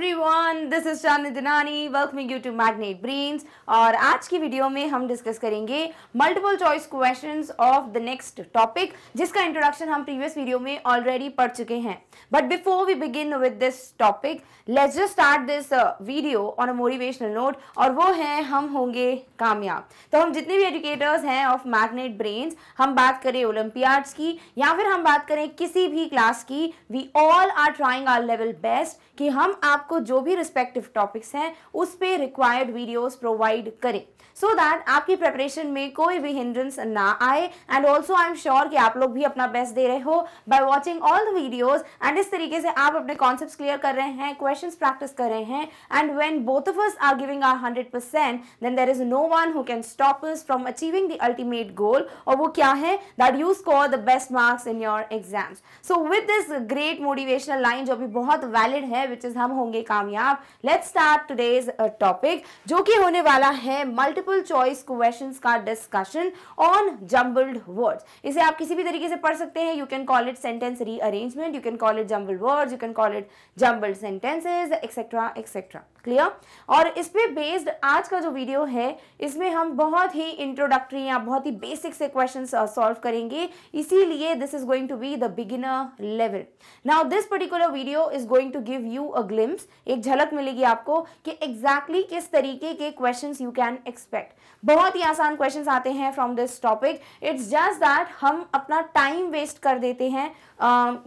everyone, this is Chandni Dinani welcoming you to Magnate Brains। और आज की video में हम डिस्कस करेंगे multiple choice questions of the next topic, जिसका इंट्रोडक्शन हम प्रीवियस वीडियो में ऑलरेडी पढ़ चुके हैं। But before we begin with this topic, let's just start this video on a motivational note, और वो है हम होंगे कामयाब। तो हम जितने भी एजुकेटर्स हैं ऑफ मैग्नेट ब्रेन्स, हम बात करें ओलंपियाड्स की या फिर हम बात करें किसी भी क्लास की, we all are trying our level best कि हम आपको जो भी रिस्पेक्टिव टॉपिक्स हैं उस पे रिक्वायर्ड वीडियोस प्रोवाइड करें, सो दैट आपकी प्रिपरेशन में कोई भी हिंड्रेंस ना आए। And also I am sure कि आप लोग भी अपना बेस्ट दे रहे हो by watching all the videos, and इस तरीके से आप अपने कॉन्सेप्ट्स क्लियर कर रहे हैं, क्वेश्चंस प्रैक्टिस कर रहे हैं। And when both of us are giving our 100%, then there is no one who can stop us from achieving the ultimate goal, और वो क्या है? That you score the best marks in your exams. So with this great motivational line जो भी बहुत valid है, which is हम होंगे कामयाब, लेट्स स्टार्ट टुडेज टॉपिक, जो कि होने वाला है मल्टीपल चॉइस क्वेश्चंस का डिस्कशन ऑन जम्बल्ड वर्ड्स। इसे आप किसी भी तरीके से पढ़ सकते हैं। You can call it sentence rearrangement, you can call it jumbled words, you can call it jumbled sentences, etcetera etcetera. Clear? और इस पे बेस्ड आज का जो वीडियो है, इसमें हम बहुत ही इंट्रोडक्टरी या बहुत ही बेसिक से क्वेश्चंस सॉल्व करेंगे, इसीलिए this is going to be the beginner level. Now this particular video is going to give you a glimpse, एक झलक मिलेगी आपको कि एग्जैक्टली किस तरीके के क्वेश्चंस यू कैन एक्सपेक्ट। बहुत ही आसान क्वेश्चंस आते हैं from this topic. It's just that हम अपना टाइम वेस्ट कर देते हैं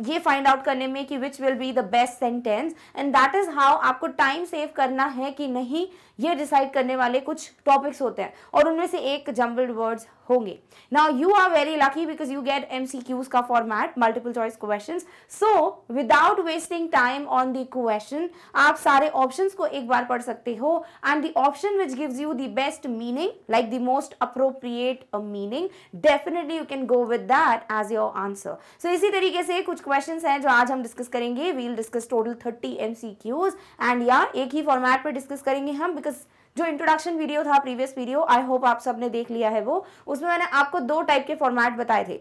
ये फाइंड आउट करने में कि which will be the best sentence, and that is how आपको टाइम सेव करना है कि नहीं, ये डिसाइड करने वाले कुछ टॉपिक्स होते हैं और उनमें से एक जम्बल्ड वर्ड्स होंगे। Now you are very lucky because you get MCQs का format, multiple choice questions. So without wasting time on the question, आप सारे ऑप्शंस को एक बार पढ़ सकते हो, and the option which gives you the best meaning, like the most appropriate meaning, definitely you can go with that as your answer. So इसी तरीके से कुछ क्वेश्चंस हैं जो आज हम डिस्कस करेंगे। We will discuss total 30 MCQs, and या एक ही फॉर्मेट पर डिस्कस करेंगे हम, बिकॉज जो इंट्रोडक्शन वीडियो था प्रीवियस वीडियो, आई होप आप सबने देख लिया है वो, उसमें मैंने आपको दो टाइप के फॉर्मेट बताए थे।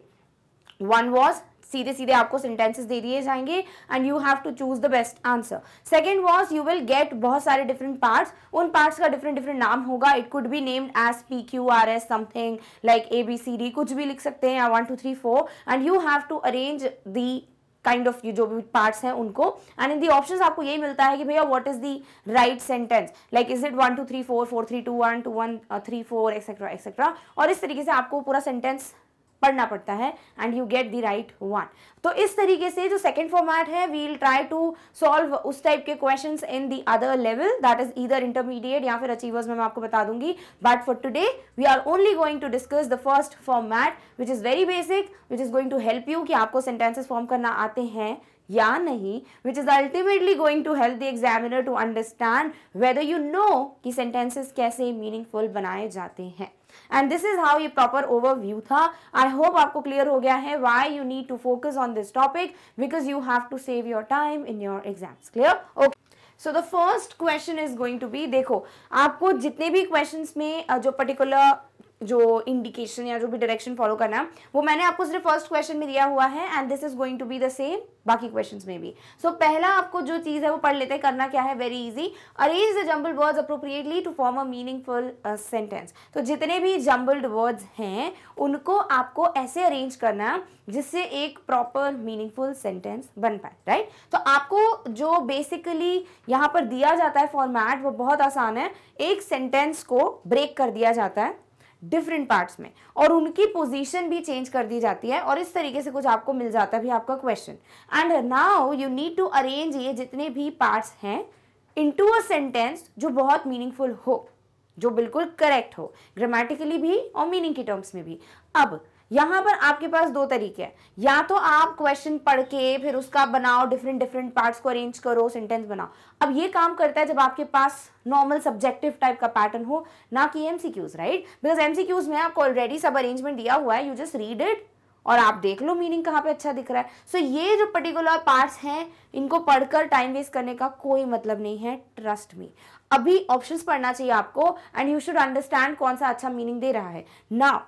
वन वॉज सीधे सीधे आपको सेंटेंसेस दे दिए जाएंगे and you have to choose the best answer. Second was you will get बहुत सारे डिफरेंट पार्ट्स, उन पार्ट्स का डिफरेंट डिफरेंट नाम होगा। It could be named as PQRS something like ABCD, कुछ भी लिख सकते हैं, 1 2 3 4, and you have to arrange the kind of जो भी पार्ट्स हैं उनको, एंड इन दी ऑप्शंस आपको यही मिलता है कि भैया what is the right sentence, like is it 1 2 3 4 4 3 2 1 2 1 3 4 etcetera etcetera, और इस तरीके से आपको पूरा सेंटेंस पढ़ना पड़ता है and you get the right one. तो इस तरीके से जो सेकंड फॉर्मेट है, we will try to solve उस टाइप के questions in the other level, that is either intermediate या फिर अचीवर्स में मैं आपको बता दूंगी। But for today we are only going to discuss the first format which is very basic, which is going to help you कि आपको sentences form करना आते हैं या नहीं, which is ultimately going to help the examiner to understand whether you know कि sentences कैसे meaningful बनाए जाते हैं। And this is how ये proper overview था। I hope आपको clear हो गया है why you need to focus on this topic, because you have to save your time in your exams. Clear? Okay. So the first question is going to be, देखो आपको जितने भी questions में जो particular जो इंडिकेशन या जो भी डायरेक्शन फॉलो करना है वो मैंने आपको सिर्फ फर्स्ट क्वेश्चन में दिया हुआ है, and this is going to be the same बाकी क्वेश्चंस में भी। सो पहला आपको जो चीज है वो पढ़ लेते हैं। करना क्या है? Very easy, arrange the jumbled words appropriately to form a meaningful sentence. तो जितने भी जम्बल्ड वर्ड्स हैं उनको आपको ऐसे अरेंज करना है जिससे एक प्रॉपर मीनिंगफुल सेंटेंस बन पाए, राइट? तो आपको जो बेसिकली यहाँ पर दिया जाता है फॉर्मेट वो बहुत आसान है। एक सेंटेंस को ब्रेक कर दिया जाता है डिफरेंट पार्ट्स में और उनकी पोजीशन भी चेंज कर दी जाती है, और इस तरीके से कुछ आपको मिल जाता है भी आपका question. And now you need to arrange ये जितने भी पार्ट्स हैं इनटू अ सेंटेंस जो बहुत मीनिंगफुल हो, जो बिल्कुल करेक्ट हो, ग्रामेटिकली भी और मीनिंग के टर्म्स में भी। अब यहाँ पर आपके पास दो तरीके हैं, या तो आप क्वेश्चन पढ़ के फिर उसका बनाओ, डिफरेंट डिफरेंट पार्ट्स को अरेंज करो, सेंटेंस बनाओ। अब ये काम करता है जब आपके पास नॉर्मल सब्जेक्टिव टाइप का पैटर्न हो, ना कि MCQs, राइट? बिकॉज MCQs में आपको ऑलरेडी सब अरेंजमेंट दिया हुआ है, यू जस्ट रीड इट और आप देख लो मीनिंग कहाँ पे अच्छा दिख रहा है। सो ये जो पर्टिकुलर पार्ट्स हैं इनको पढ़कर टाइम वेस्ट करने का कोई मतलब नहीं है, ट्रस्ट मी। अभी ऑप्शंस पढ़ना चाहिए आपको, एंड यू शुड अंडरस्टैंड कौन सा अच्छा मीनिंग दे रहा है। नाउ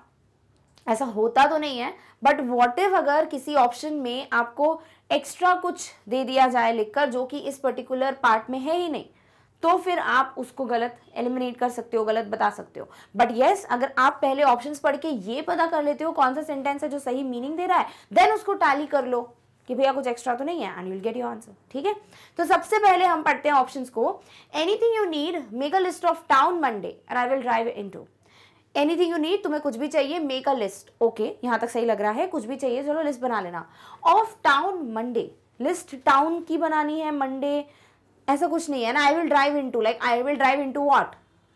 ऐसा होता तो नहीं है, बट व्हाट इफ अगर किसी ऑप्शन में आपको एक्स्ट्रा कुछ दे दिया जाए लिखकर जो कि इस पर्टिकुलर पार्ट में है ही नहीं, तो फिर आप उसको गलत एलिमिनेट कर सकते हो, गलत बता सकते हो। बट येस, अगर आप पहले ऑप्शंस पढ़ के ये पता कर लेते हो कौन सा सेंटेंस है जो सही मीनिंग दे रहा है, देन उसको टैली कर लो कि भैया कुछ एक्स्ट्रा तो नहीं है, and you will get your answer. ठीक है, तो सबसे पहले हम पढ़ते हैं ऑप्शंस को। Anything you need, make a list of town Monday and I will drive into. Anything you need, तुम्हें कुछ भी चाहिए, मेक अ लिस्ट। ओके, यहां तक सही लग रहा है, कुछ भी चाहिए, चलो लिस्ट बना लेना। Of town Monday, list town की बनानी है, मंडे ऐसा कुछ नहीं है ना। I will drive into, like I will drive into what,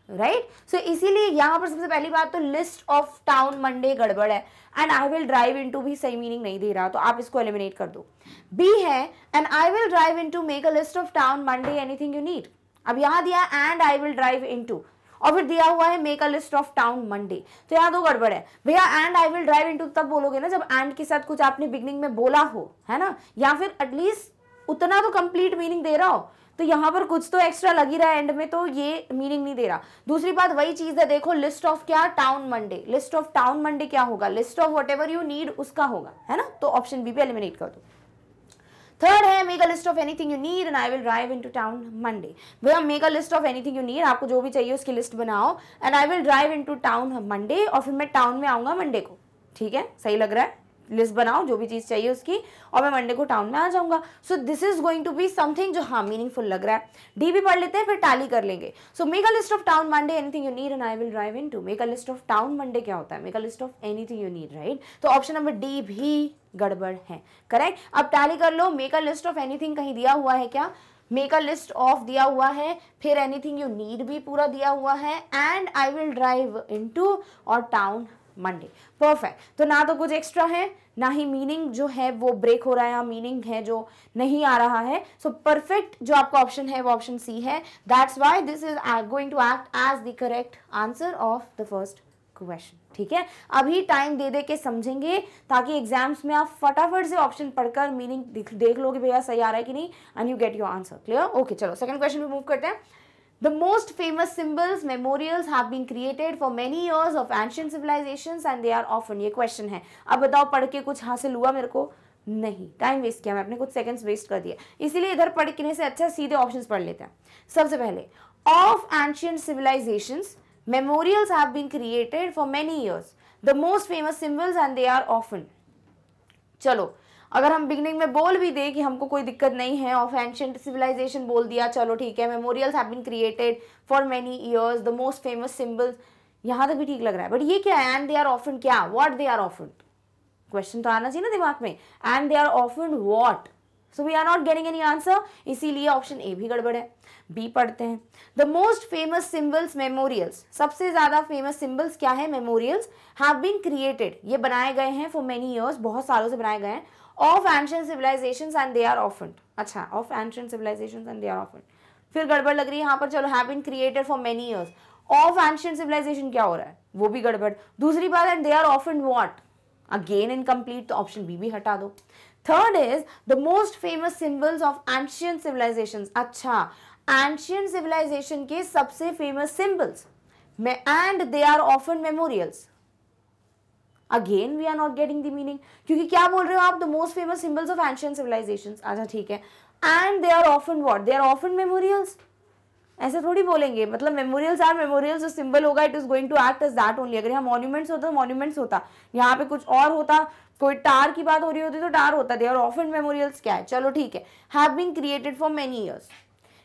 right. So इसीलिए यहां पर सबसे पहली बात तो लिस्ट ऑफ टाउन मंडे गड़बड़ है, and I will drive into भी सही मीनिंग नहीं दे रहा, तो आप इसको एलिमिनेट कर दो। बी है and I will drive into make a list of town Monday anything you need. अब यहां दिया and I will drive into, और फिर दिया हुआ है make a list of town Monday, तो यहाँ दो गड़बड़ है भैया। And I will drive into तब बोलोगे ना जब एंड के साथ कुछ आपने बिगनिंग में बोला हो, है ना, या फिर एटलीस्ट उतना तो कंप्लीट मीनिंग दे रहा हो। तो यहाँ पर कुछ तो एक्स्ट्रा लग ही रहा है एंड में, तो ये मीनिंग नहीं दे रहा। दूसरी बात वही चीज है, देखो लिस्ट ऑफ क्या, town Monday, list of town Monday क्या होगा, list of what ever you need उसका होगा, है ना। तो ऑप्शन बी पे एलिमिनेट कर दो। थर्ड है make a list of anything you need and I will drive into town Monday. भैया make a list of anything you need, आपको जो भी चाहिए उसकी लिस्ट बनाओ, and I will drive into town Monday, और फिर मैं टाउन में आऊंगा मंडे को। ठीक है, सही लग रहा है, लिस्ट बनाओ जो भी चीज चाहिए उसकी, और मैं मंडे को टाउन में आ जाऊंगा। So this is going to be something जो हाँ मीनिंगफुल लग रहा है। डी भी पढ़ लेते हैं, फिर टैली कर लेंगे। So make a list of town Monday anything you need and I will drive into. Make a list of town Monday क्या होता है, make a list of anything you need, right. तो ऑप्शन नंबर डी भी गड़बड़ है, correct. अब tally कर लो, make a list of anything कहीं दिया हुआ है क्या, मेक अ लिस्ट ऑफ दिया हुआ है, फिर एनीथिंग यू नीड भी पूरा दिया हुआ है, and I will drive into और टाउन मंडे। परफेक्ट, तो ना तो कुछ एक्स्ट्रा है, ना ही मीनिंग जो है वो ब्रेक हो रहा है, या मीनिंग है जो नहीं आ रहा है। सो परफेक्ट जो आपका ऑप्शन है वो ऑप्शन सी है। That's why this is going to act as the correct answer of the first question. ठीक है, अभी टाइम दे दे के समझेंगे ताकि एग्जाम्स में आप फटाफट से ऑप्शन पढ़कर मीनिंग देख लोगे भैया सही आ रहा है कि नहीं, and you get your answer. Clear? Okay, चलो सेकंड क्वेश्चन पे मूव करते हैं। The most famous symbols, memorials have been created for many years of ancient civilizations and they are often, ये क्वेश्चन है। अब बताओ पढ़ के कुछ हासिल हुआ मेरे को? नहीं, टाइम वेस्ट किया मैं, अपने कुछ सेकंड्स वेस्ट कर दिया, इसीलिए इधर पढ़ने से अच्छा सीधे ऑप्शंस पढ़ लेते हैं। सबसे पहले, of ancient civilizations memorials have been created for many years, the most famous symbols and they are often। चलो, अगर हम बिगनिंग में बोल भी दे कि हमको कोई दिक्कत नहीं है, ऑफ एंशिएंट सिविलाइजेशन बोल दिया, चलो ठीक है, memorials have been created for many years, the most famous symbols, यहाँ तक भी ठीक लग रहा है। बट ये क्या है, एंड दे आर ऑफन, क्या, what they are often, question तो आना चाहिए ना दिमाग में, and they are often what, so we are not getting any answer, इसीलिए ऑप्शन ए भी गड़बड़ है। बी पढ़ते हैं, the most famous symbols memorials, सबसे ज्यादा फेमस सिंबल्स क्या है, मेमोरियल्स, हैव बीन क्रिएटेड, ये बनाए गए हैं फॉर मेनी ईयर्स, बहुत सालों से बनाए गए हैं, of ancient civilisations and they are often. अच्छा, of ancient civilisations and they are often, फिर गड़बड़ लग रही है यहाँ पर। चलो, have been created for many years, of ancient civilisation क्या हो रहा है, वो भी गड़बड़। दूसरी बात, and they are often what, again incomplete, तो ऑप्शन बी भी हटा दो। Third is the most famous symbols of ancient civilisations. अच्छा, एंशिएंट सिविलाइजेशन के सबसे फेमस सिंबल्स में, and they are often memorials, again we are not getting the meaning, क्योंकि क्या बोल रहे हो आप, the most famous symbols of ancient civilisations. अच्छा ठीक है, and they are often what, they are often memorials, ऐसे थोड़ी बोलेंगे, मतलब मेमोरियल्स आर मेमोरियल्स, जो सिंबल होगा it is going to act as that only. अगर यहाँ मॉन्यूमेंट्स होता तो मॉन्यूमेंट्स होता, यहाँ पे कुछ और होता, कोई टार की बात हो रही होती तो टार होता। दे आर ऑफन मेमोरियल्स क्या है, चलो ठीक है, have been created for many years.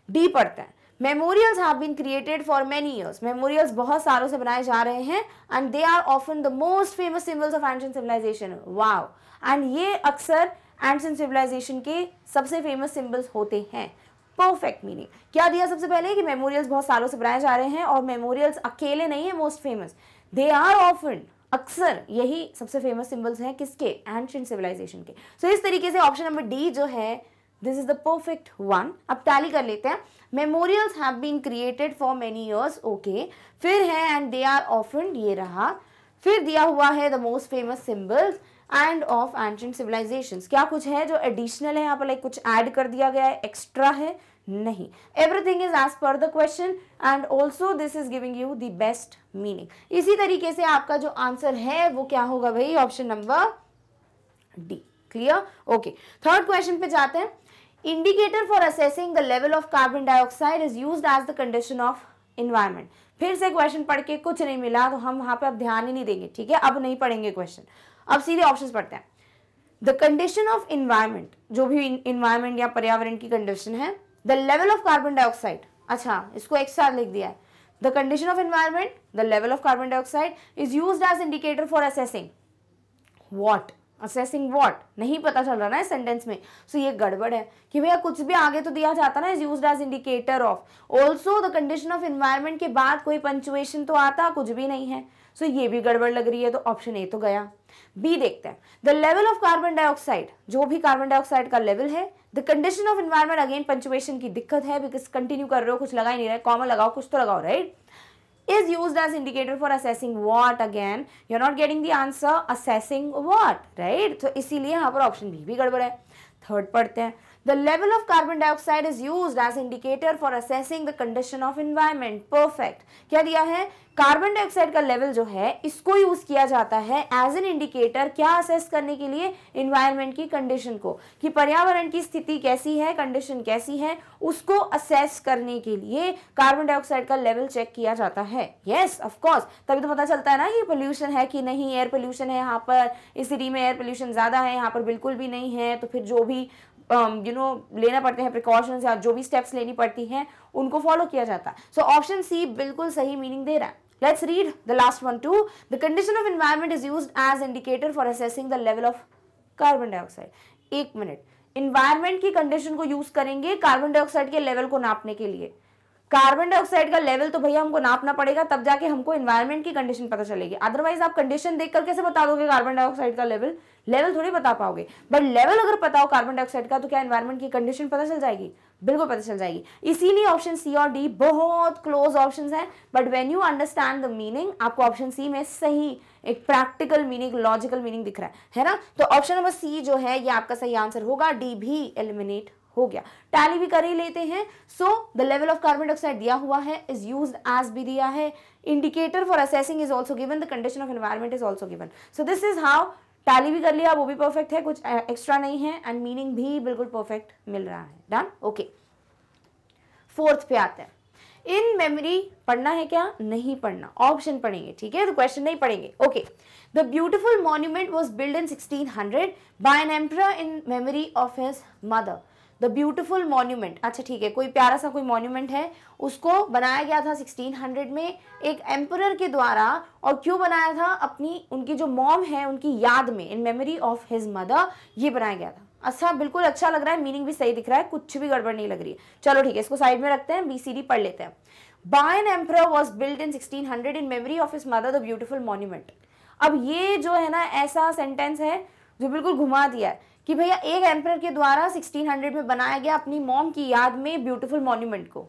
D पढ़ते हैं, memorials have been created for many years, memorials बहुत सालों से बनाए जा रहे हैं, and they are often the most famous symbols of ancient civilisation. Wow, and ये अक्सर एंशिएंट सिविलाइजेशन के सबसे फेमस सिंबल्स होते हैं। परफेक्ट मीनिंग क्या दिया सबसे पहले, कि मेमोरियल्स बहुत सालों से बनाए जा रहे हैं, और मेमोरियल्स अकेले नहीं है most famous, they are often, अक्सर यही सबसे फेमस सिंबल्स हैं किसके, एंशिएंट सिविलाइजेशन के। सो इस तरीके से ऑप्शन नंबर डी जो है this is the perfect one. अब टैली कर लेते हैं, memorials have been created for many years, okay, फिर है एंड दे आर ऑफन, ये रहा, फिर दिया हुआ है the most famous symbols and of ancient civilisations. क्या कुछ है जो एडिशनल है यहाँ पर, लाइक कुछ ऐड कर दिया गया है, एक्स्ट्रा है? नहीं, everything is as per the question and also this is giving you the best meaning. इसी तरीके से आपका जो आंसर है वो क्या होगा भाई, option number D. Clear? Okay, third question पे जाते हैं. Indicator for assessing the level of carbon dioxide is used as the condition of environment. फिर से क्वेश्चन पढ़ के कुछ नहीं मिला तो हम वहां पे अब ध्यान ही नहीं देंगे, ठीक है? अब नहीं पढ़ेंगे क्वेश्चन, अब सीधे ऑप्शंस पढ़ते हैं. द कंडीशन ऑफ इन्वायरमेंट, जो भी इन्वायरमेंट या पर्यावरण की कंडीशन है. The level of carbon dioxide, अच्छा इसको एक साथ लिख दिया है. The condition of environment, the level of carbon dioxide is used as indicator for assessing what. Assessing what नहीं पता चल रहा ना इस सेंटेंस में, सो ये गड़बड़ है कि भैया कुछ भी आगे तो दिया जाता ना, is used as indicator of. Also the condition of environment के बाद कोई पंचुएशन तो आता कुछ भी नहीं है, सो ये भी गड़बड़ लग रही है. तो ऑप्शन ए तो गया. बी देखते हैं. The level of carbon dioxide, जो भी कार्बन डाइऑक्साइड का लेवल है. The condition of environment, again punctuation की दिक्कत है बिकॉज कंटिन्यू कर रहे हो, कुछ लगा ही नहीं रहा, कॉमा लगाओ, कुछ तो लगाओ, right? is used as indicator for assessing what. Again you're not getting the answer. Assessing what, right? तो इसीलिए यहाँ पर ऑप्शन बी भी गड़बड़ है. थर्ड पढ़ते हैं. The level of carbon dioxide is used as indicator for assessing the condition of environment. Perfect. क्या दिया है? कार्बन डाइऑक्साइड का लेवल जो है इसको यूज किया जाता है एज एन इंडिकेटर, क्या असेस करने के लिए? इन्वायरमेंट की कंडीशन को, कि पर्यावरण की स्थिति कैसी है, कंडीशन कैसी है, उसको असेस करने के लिए कार्बन डाइऑक्साइड का लेवल चेक किया जाता है. यस ऑफ कोर्स, तभी तो पता चलता है ना कि पोल्यूशन है कि नहीं. एयर पोल्यूशन है यहाँ पर, इस सिटी में एयर पोल्यूशन ज्यादा है, यहाँ पर बिल्कुल भी नहीं है, तो फिर जो भी लेना पड़ते हैं प्रिकॉशंस या जो भी स्टेप्स लेनी पड़ती हैं उनको फॉलो किया जाता है. सो ऑप्शन सी बिल्कुल सही मीनिंग दे रहा है. Let's read the last one too. The condition of environment is used as indicator for assessing the level of carbon dioxide. एक मिनट, environment की कंडीशन को यूज करेंगे कार्बन डाइऑक्साइड के लेवल को नापने के लिए. कार्बन डाइऑक्साइड का लेवल तो भैया हमको नापना पड़ेगा, तब जाके हमको एनवायरनमेंट की कंडीशन पता चलेगी. अदरवाइज आप कंडीशन देखकर कैसे बता दोगे कार्बन डाइऑक्साइड का लेवल? लेवल थोड़ी बता पाओगे. बट लेवल अगर पता हो कार्बन डाइऑक्साइड का तो क्या एनवायरनमेंट की कंडीशन पता चल जाएगी? बिल्कुल पता चल जाएगी. इसीलिए ऑप्शन सी और डी बहुत क्लोज ऑप्शंस हैं, but when you understand the meaning आपको ऑप्शन सी में सही एक प्रैक्टिकल मीनिंग, लॉजिकल मीनिंग दिख रहा है ना? तो ऑप्शन नंबर सी जो है ये आपका सही आंसर होगा. डी भी एलिमिनेट हो गया. टैली भी कर ही लेते हैं. So the level of carbon dioxide दिया हुआ है, इज यूज्ड एज भी दिया है, indicator for assessing is also given, the condition of environment is also given. So this is how. Tally भी कर लिया, वो भी परफेक्ट है, कुछ एक्स्ट्रा नहीं है, एंड मीनिंग भी बिल्कुल परफेक्ट मिल रहा है. डन. ओके, फोर्थ पे आते हैं. इन मेमोरी पढ़ना है क्या? नहीं पढ़ना, ऑप्शन पढ़ेंगे, ठीक है? तो क्वेश्चन नहीं पढ़ेंगे. Okay. The beautiful monument was build in 1600 by an emperor in memory of his mother. The beautiful monument, अच्छा ठीक है, कोई प्यारा सा कोई मॉन्यूमेंट है, उसको बनाया गया था 1600 में एक एम्परर के द्वारा. और क्यों बनाया था? अपनी उनकी जो मॉम है उनकी याद में, इन मेमोरी ऑफ हिज मदर ये बनाया गया था. अच्छा, बिल्कुल अच्छा लग रहा है, मीनिंग भी सही दिख रहा है, कुछ भी गड़बड़ नहीं लग रही है. चलो ठीक है, इसको साइड में रखते हैं, बीसीडी पढ़ लेते हैं. By an emperor was build in 1600 in memory of his mother the beautiful monument. अब ये जो है ना ऐसा सेंटेंस है जो बिल्कुल घुमा दिया है कि भैया एक एम्परर के द्वारा 1600 में बनाया गया अपनी मॉम की याद में ब्यूटीफुल मॉन्यूमेंट को.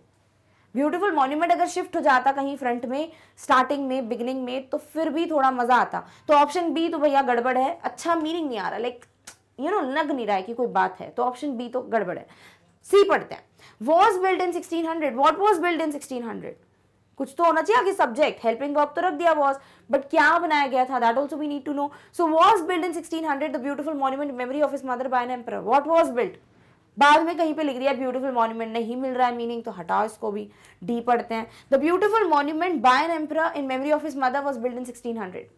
ब्यूटीफुल मॉन्यूमेंट अगर शिफ्ट हो जाता कहीं फ्रंट में, स्टार्टिंग में, बिगिनिंग में, तो फिर भी थोड़ा मजा आता. तो ऑप्शन बी तो भैया गड़बड़ है, अच्छा मीनिंग नहीं आ रहा, लाइक लग नहीं रहा है कि कोई बात है, तो ऑप्शन बी तो गड़बड़ है. सी पढ़ते हैं. Was build in 1600. What was build in 1600? कुछ तो होना चाहिए आगे सब्जेक्ट, हेल्पिंग वर्ब तो रख दिया वॉज, बट क्या बनाया गया था that also we need to know. So was build in 1600 the beautiful monument memory of his mother by an emperor. What was build? बाद में कहीं पे लिख दिया ब्यूटीफुल मॉन्यूमेंट, नहीं मिल रहा है मीनिंग, तो हटाओ इसको भी. डी पढ़ते हैं. The beautiful monument by an emperor in memory of his mother was build in 1600.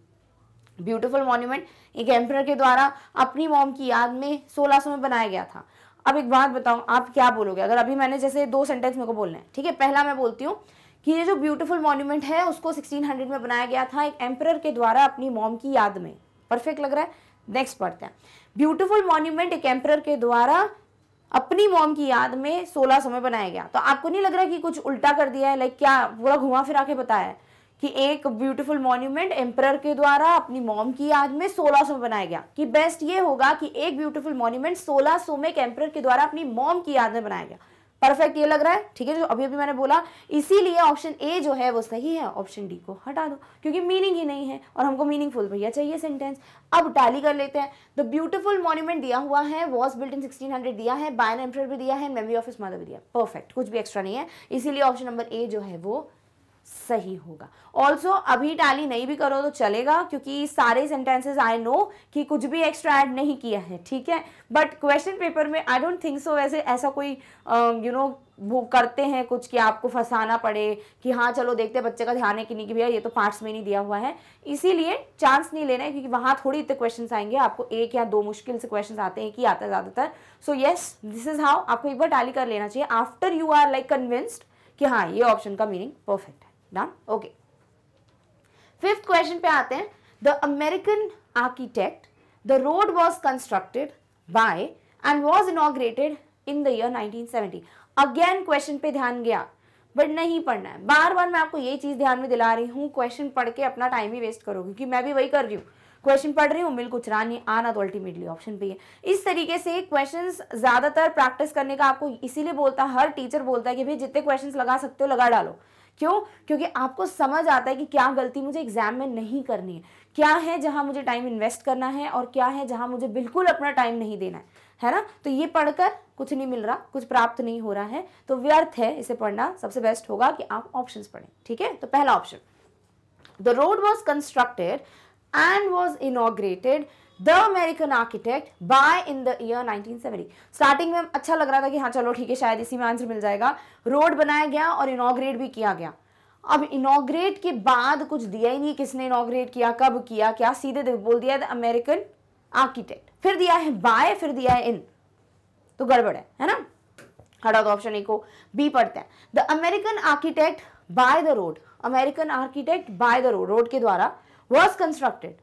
Beautiful monument एक एम्परर के द्वारा अपनी मॉम की याद में 1600 में बनाया गया था. अब एक बात बताऊं, आप क्या बोलोगे अगर अभी मैंने जैसे दो सेंटेंस मेरे को बोलने हैं, ठीक है? पहला मैं बोलती हूँ कि ये जो ब्यूटीफुल मॉन्यूमेंट है उसको 1600 में बनाया गया था एक एम्परर के द्वारा अपनी मॉम की याद में. परफेक्ट लग रहा है. नेक्स्ट पढ़ते हैं. ब्यूटीफुल मॉन्यूमेंट एक एम्परर के द्वारा अपनी मॉम की याद में 1600 में बनाया गया. तो आपको नहीं लग रहा कि कुछ उल्टा कर दिया है, लाइक क्या पूरा घुमा फिरा के बताया है कि एक ब्यूटीफुल मॉन्यूमेंट एम्परर के द्वारा अपनी मॉम की याद में 1600 में बनाया गया? कि बेस्ट ये होगा कि एक ब्यूटीफुल मॉन्यूमेंट 1600 में एक एम्परर के द्वारा अपनी मॉम की याद में बनाया गया. परफेक्ट ये लग रहा है, ठीक है? जो अभी अभी मैंने बोला, इसीलिए ऑप्शन ए जो है वो सही है, ऑप्शन डी को हटा दो क्योंकि मीनिंग ही नहीं है और हमको मीनिंगफुल भैया चाहिए सेंटेंस. अब टैली कर लेते हैं. द ब्यूटीफुल मॉन्यूमेंट दिया हुआ है, वॉज बिल्ड इन 1600 दिया है, बाय एन एम्परर भी दिया है, मेमोरी ऑफ हिज मदर भी दिया. परफेक्ट, कुछ भी एक्स्ट्रा नहीं है, इसीलिए ऑप्शन नंबर ए जो है वो सही होगा। ऑल्सो अभी टैली नहीं भी करो तो चलेगा, क्योंकि सारे सेंटेंसेस आई नो कि कुछ भी एक्स्ट्रा ऐड नहीं किया है, ठीक है। बट क्वेश्चन पेपर में आई डोंट थिंक सो वैसे ऐसा कोई वो करते हैं कुछ कि आपको फंसाना पड़े कि हाँ चलो देखते बच्चे का ध्यान है कि नहीं कि भैया ये तो पार्ट्स में नहीं दिया हुआ है, इसीलिए चांस नहीं लेना है, क्योंकि वहां थोड़ी इतने क्वेश्चन आएंगे, आपको 1 या 2 मुश्किल से क्वेश्चन आते हैं कि आता है ज्यादातर। So yes, this is how आपको एक बार टैली कर लेना चाहिए after you are like convinced कि हाँ ये ऑप्शन का मीनिंग परफेक्ट है। Done, okay. 5th क्वेश्चन पे आते हैं। The American architect the road was constructed by and was inaugurated in the year 1970। Again question पे ध्यान गया, बट नहीं पढ़ना है। बार बार मैं आपको ये चीज ध्यान में दिला रही हूँ, क्वेश्चन पढ़ के अपना टाइम ही वेस्ट करो, क्योंकि मैं भी वही कर रही हूँ, क्वेश्चन पढ़ रही हूँ, मिल कुछ नहीं आना तो अल्टीमेटली ऑप्शन पे है। इस तरीके से क्वेश्चंस ज्यादातर प्रैक्टिस करने का आपको इसीलिए बोलता है, हर टीचर बोलता है कि भाई जितने क्वेश्चंस लगा सकते हो लगा डालो। क्यों? क्योंकि आपको समझ आता है कि क्या गलती मुझे एग्जाम में नहीं करनी है, क्या है जहां मुझे टाइम इन्वेस्ट करना है और क्या है जहां मुझे बिल्कुल अपना टाइम नहीं देना है ना। तो ये पढ़कर कुछ नहीं मिल रहा, कुछ प्राप्त नहीं हो रहा है, तो व्यर्थ है इसे पढ़ना। सबसे बेस्ट होगा कि आप ऑप्शंस पढ़ें, ठीक है। तो पहला option, the road was constructed and was inaugurated the American architect by in the year 1970। Starting में अच्छा लग रहा था कि हाँ चलो ठीक है शायद इसी में आंसर मिल जाएगा। रोड बनाया गया और इनॉग्रेट भी किया गया। अब इनॉग्रेट के बाद कुछ दिया ही नहीं, किसने इनॉग्रेट किया, कब किया, क्या, सीधे बोल दिया द अमेरिकन आर्किटेक्ट, फिर दिया है बाय, फिर दिया है इन, तो गड़बड़ है ना। हटा दो ऑप्शन ए को। बी पढ़ते हैं, the American architect by the road, American architect by the road, road के द्वारा, वॉज कंस्ट्रक्टेड,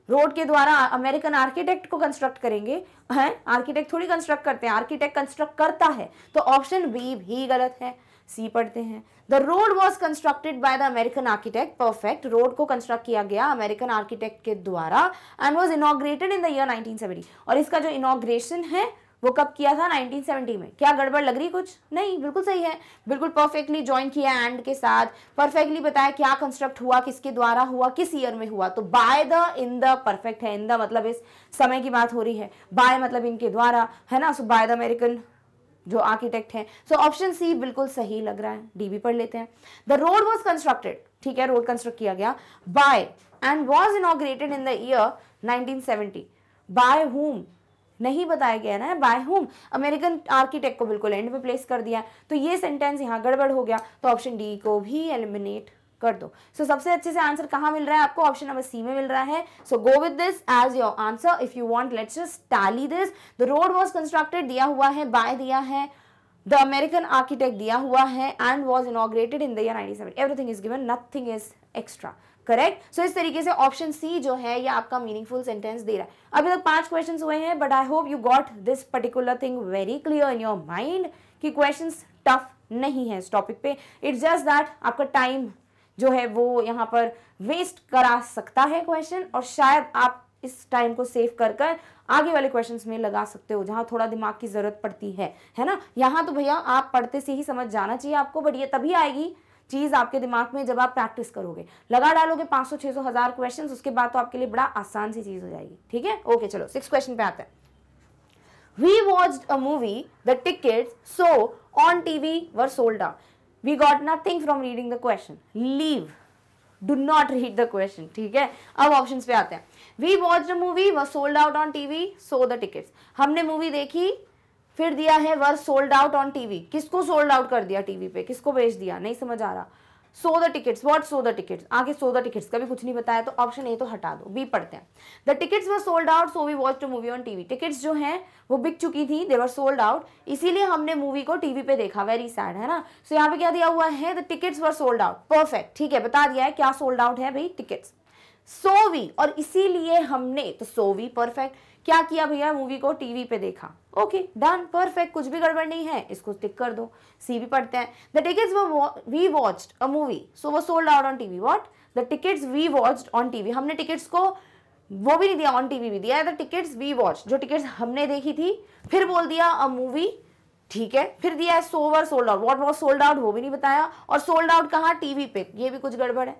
रोड के द्वारा अमेरिकन आर्किटेक्ट को कंस्ट्रक्ट करेंगे, हैं आर्किटेक्ट थोड़ी कंस्ट्रक्ट करते हैं, आर्किटेक्ट कंस्ट्रक्ट करता है, तो ऑप्शन बी भी गलत है। सी पढ़ते हैं, the road was constructed by the American architect, perfect, road को कंस्ट्रक्ट किया गया अमेरिकन आर्किटेक्ट के द्वारा, and was inaugurated in the year 1970। और इसका जो इनॉग्रेशन है वो कब किया था, 1970 में। क्या गड़बड़ लग रही कुछ? नहीं, बिल्कुल सही है, बिल्कुल परफेक्टली ज्वाइन किया एंड के साथ, परफेक्टली बताया क्या कंस्ट्रक्ट हुआ, किसके द्वारा हुआ, किस ईयर में हुआ। तो by the, in the perfect है, इन द मतलब इस समय की बात हो रही है, बाय मतलब इनके द्वारा, है ना। सो बाय द अमेरिकन जो आर्किटेक्ट है। सो ऑप्शन सी बिल्कुल सही लग रहा है। डी भी पढ़ लेते हैं, द रोड वॉज कंस्ट्रक्टेड, ठीक है, रोड कंस्ट्रक्ट किया गया, by and was inaugurated in the year 1970। By whom नहीं बताया गया ना, बाय हुम, अमेरिकन आर्किटेक्ट को बिल्कुल एंड में प्लेस कर दिया, तो ये सेंटेंस यहाँ गड़बड़ हो गया, तो ऑप्शन डी को भी एलिमिनेट कर दो। सो सबसे अच्छे से आंसर कहाँ मिल रहा है आपको, ऑप्शन नंबर सी में मिल रहा है। So go with this as your answer if you want. Let's just tally this. The road was constructed दिया हुआ है, बाय दिया है, द अमेरिकन आर्किटेक्ट दिया हुआ है, and was inaugurated in the year 1970। Everything is given, nothing is extra, correct. So इस तरीके से ऑप्शन सी जो है ये आपका मीनिंगफुल सेंटेंस दे रहा है। अभी तक 5 क्वेश्चंस हुए हैं, but I hope you got this particular thing very clear in your mind कि क्वेश्चंस टफ नहीं है इस टॉपिक पे। इट्स जस्ट दैट आपका टाइम जो है वो यहाँ पर वेस्ट करा सकता है क्वेश्चन, और शायद आप इस टाइम को सेव कर कर आगे वाले क्वेश्चंस में लगा सकते हो जहां थोड़ा दिमाग की जरूरत पड़ती है ना। यहाँ तो भैया आप पढ़ते से ही समझ जाना चाहिए आपको, बट ये तभी आएगी चीज आपके दिमाग में जब आप प्रैक्टिस करोगे, लगा डालोगे 500, 600, 1000 क्वेश्चन, उसके बाद तो आपके लिए बड़ा आसान सी चीज हो जाएगी, ठीक है। ओके चलो 6th क्वेश्चन पे आते हैं। We watched a movie, the tickets so on TV were sold out. We got nothing from reading the question. Leave. Do not read the question, ठीक है। अब ऑप्शंस पे आते हैं। We watched a movie, was sold out on TV, so the tickets. हमने movie देखी, फिर दिया है वर सोल्ड आउट ऑन टीवी, किसको सोल्ड आउट कर दिया टीवी पे, किसको बेच दिया, नहीं समझ आ रहा। So the tickets, what so the tickets, आगे सो द टिकट्स का भी कुछ नहीं बताया, तो ऑप्शन ए तो हटा दो। बी पढ़ते हैं, the tickets were sold out so we watched a movie on TV. Tickets जो हैं वो बिक चुकी थी, दे वर सोल्ड आउट, इसीलिए हमने मूवी को टीवी पे देखा, वेरी सैड, है ना। सो यहाँ पे क्या दिया हुआ है, the tickets were sold out, perfect, ठीक है, बता दिया है क्या सोल्ड आउट है भाई, टिकट्स। सोवी, और इसीलिए हमने, तो सोवी परफेक्ट, क्या किया भैया, मूवी को टीवी पे देखा, ओके डन, परफेक्ट, कुछ भी गड़बड़ नहीं है, इसको टिक कर दो। सी भी पढ़ते हैं, the tickets we watched a movie so वो sold out on TV, what, the tickets we watched on TV, हमने टिकट्स को वो भी नहीं दिया, ऑन टीवी भी दिया है, द टिकट्स वी वॉच्ड, जो टिकट्स हमने देखी थी, फिर बोल दिया अ मूवी, ठीक है, फिर दिया है so were sold out, what was sold out वो भी नहीं बताया, और सोल्ड आउट कहाँ, टीवी पे, ये भी कुछ गड़बड़ है,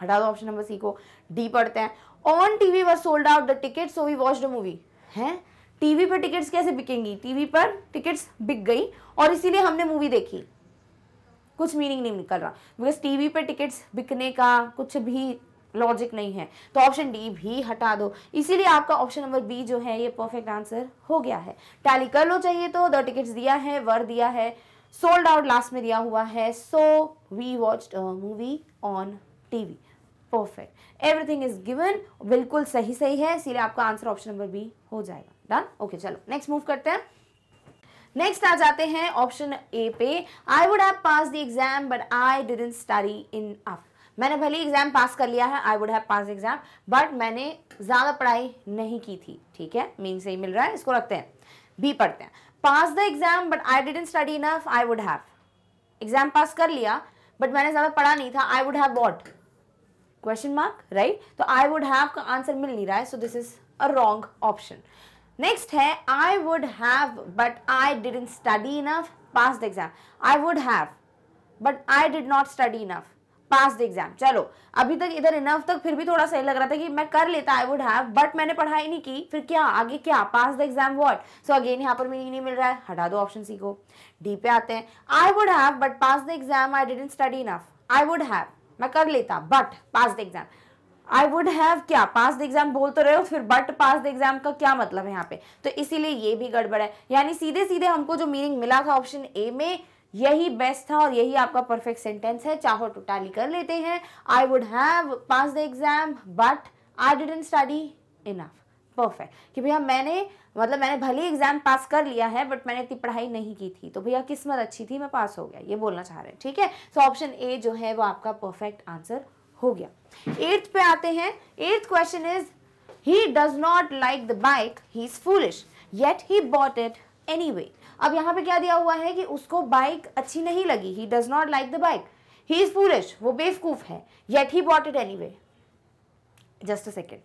हटा दो ऑप्शन नंबर सी को। डी पढ़ते हैं, on TV were sold out the tickets so we watched a movie, है टीवी पर टिकट्स कैसे बिकेंगी, टीवी पर टिकट्स बिक गई और इसीलिए हमने मूवी देखी, कुछ मीनिंग नहीं निकल रहा, बिकॉज टीवी पे टिकट्स बिकने का कुछ भी लॉजिक नहीं है, तो ऑप्शन डी भी हटा दो। इसीलिए आपका ऑप्शन नंबर बी जो है ये परफेक्ट आंसर हो गया है। टैली कर लो चाहिए तो, द टिकट्स दिया है, वर दिया है, सोल्ड आउट लास्ट में दिया हुआ है, so we watched a movie on TV, perfect, everything is given, बिल्कुल सही सही है, इसीलिए आपका आंसर ऑप्शन नंबर बी हो जाएगा। डन, ओके, चलो नेक्स्ट मूव करते हैं। नेक्स्ट आ जाते हैं ऑप्शन ए पे, आई would have pass the exam but I didn't study enough. मैंने भले एग्जाम पास कर लिया है, I would have pass exam, but मैंने ज्यादा पढ़ाई नहीं की थी। ठीक है, मीन सही मिल रहा है, इसको रखते हैं, बी पढ़ते हैं। Pass the exam but I didn't study enough, I would have, exam pass कर लिया बट मैंने ज्यादा पढ़ा नहीं था, I would have what, question mark, right. तो आई वुड हैव का आंसर मिल नहीं रहा है, so this is a wrong option. Next है, I would have but I didn't study enough, pass the exam, I would have but I did not study enough, pass the exam. चलो अभी तक इधर enough तक फिर भी थोड़ा सही लग रहा था कि मैं कर लेता, आई वुड हैव, बट मैंने पढ़ाई नहीं की, फिर क्या आगे, क्या pass the exam what. So again यहाँ पर मीनिंग नहीं मिल रहा है, हटा दो ऑप्शन सी को। डी पे आते हैं, आई would have but pass the exam I didn't study enough, I would have, मैं कर लेता, but pass the exam, I would have, क्या पास द एग्जाम बोल तो रहे हो, फिर बट पास द एग्जाम का क्या मतलब है यहाँ पे, तो इसीलिए ये भी गड़बड़ है। यानी सीधे सीधे हमको जो मीनिंग मिला था ऑप्शन ए में यही बेस्ट था और यही आपका परफेक्ट सेंटेंस है, चाहो तो टैली कर लेते हैं। आई would have pass the exam but I didn't study enough, perfect, कि भैया मैंने भले एग्जाम पास कर लिया है बट मैंने इतनी पढ़ाई नहीं की थी, तो भैया किस्मत अच्छी थी, मैं पास हो गया, ये बोलना चाह रहे हैं। ठीक है, सो ऑप्शन ए जो है वो आपका परफेक्ट आंसर हो गया। 8th पे आते हैं। 8th question is, he does not like the bike, he is foolish yet he bought it anyway. अब यहाँ पे क्या दिया हुआ है कि उसको बाइक अच्छी नहीं लगी, he does not like the bike, he is foolish, वो बेवकूफ है, yet he bought it anyway. Just a second,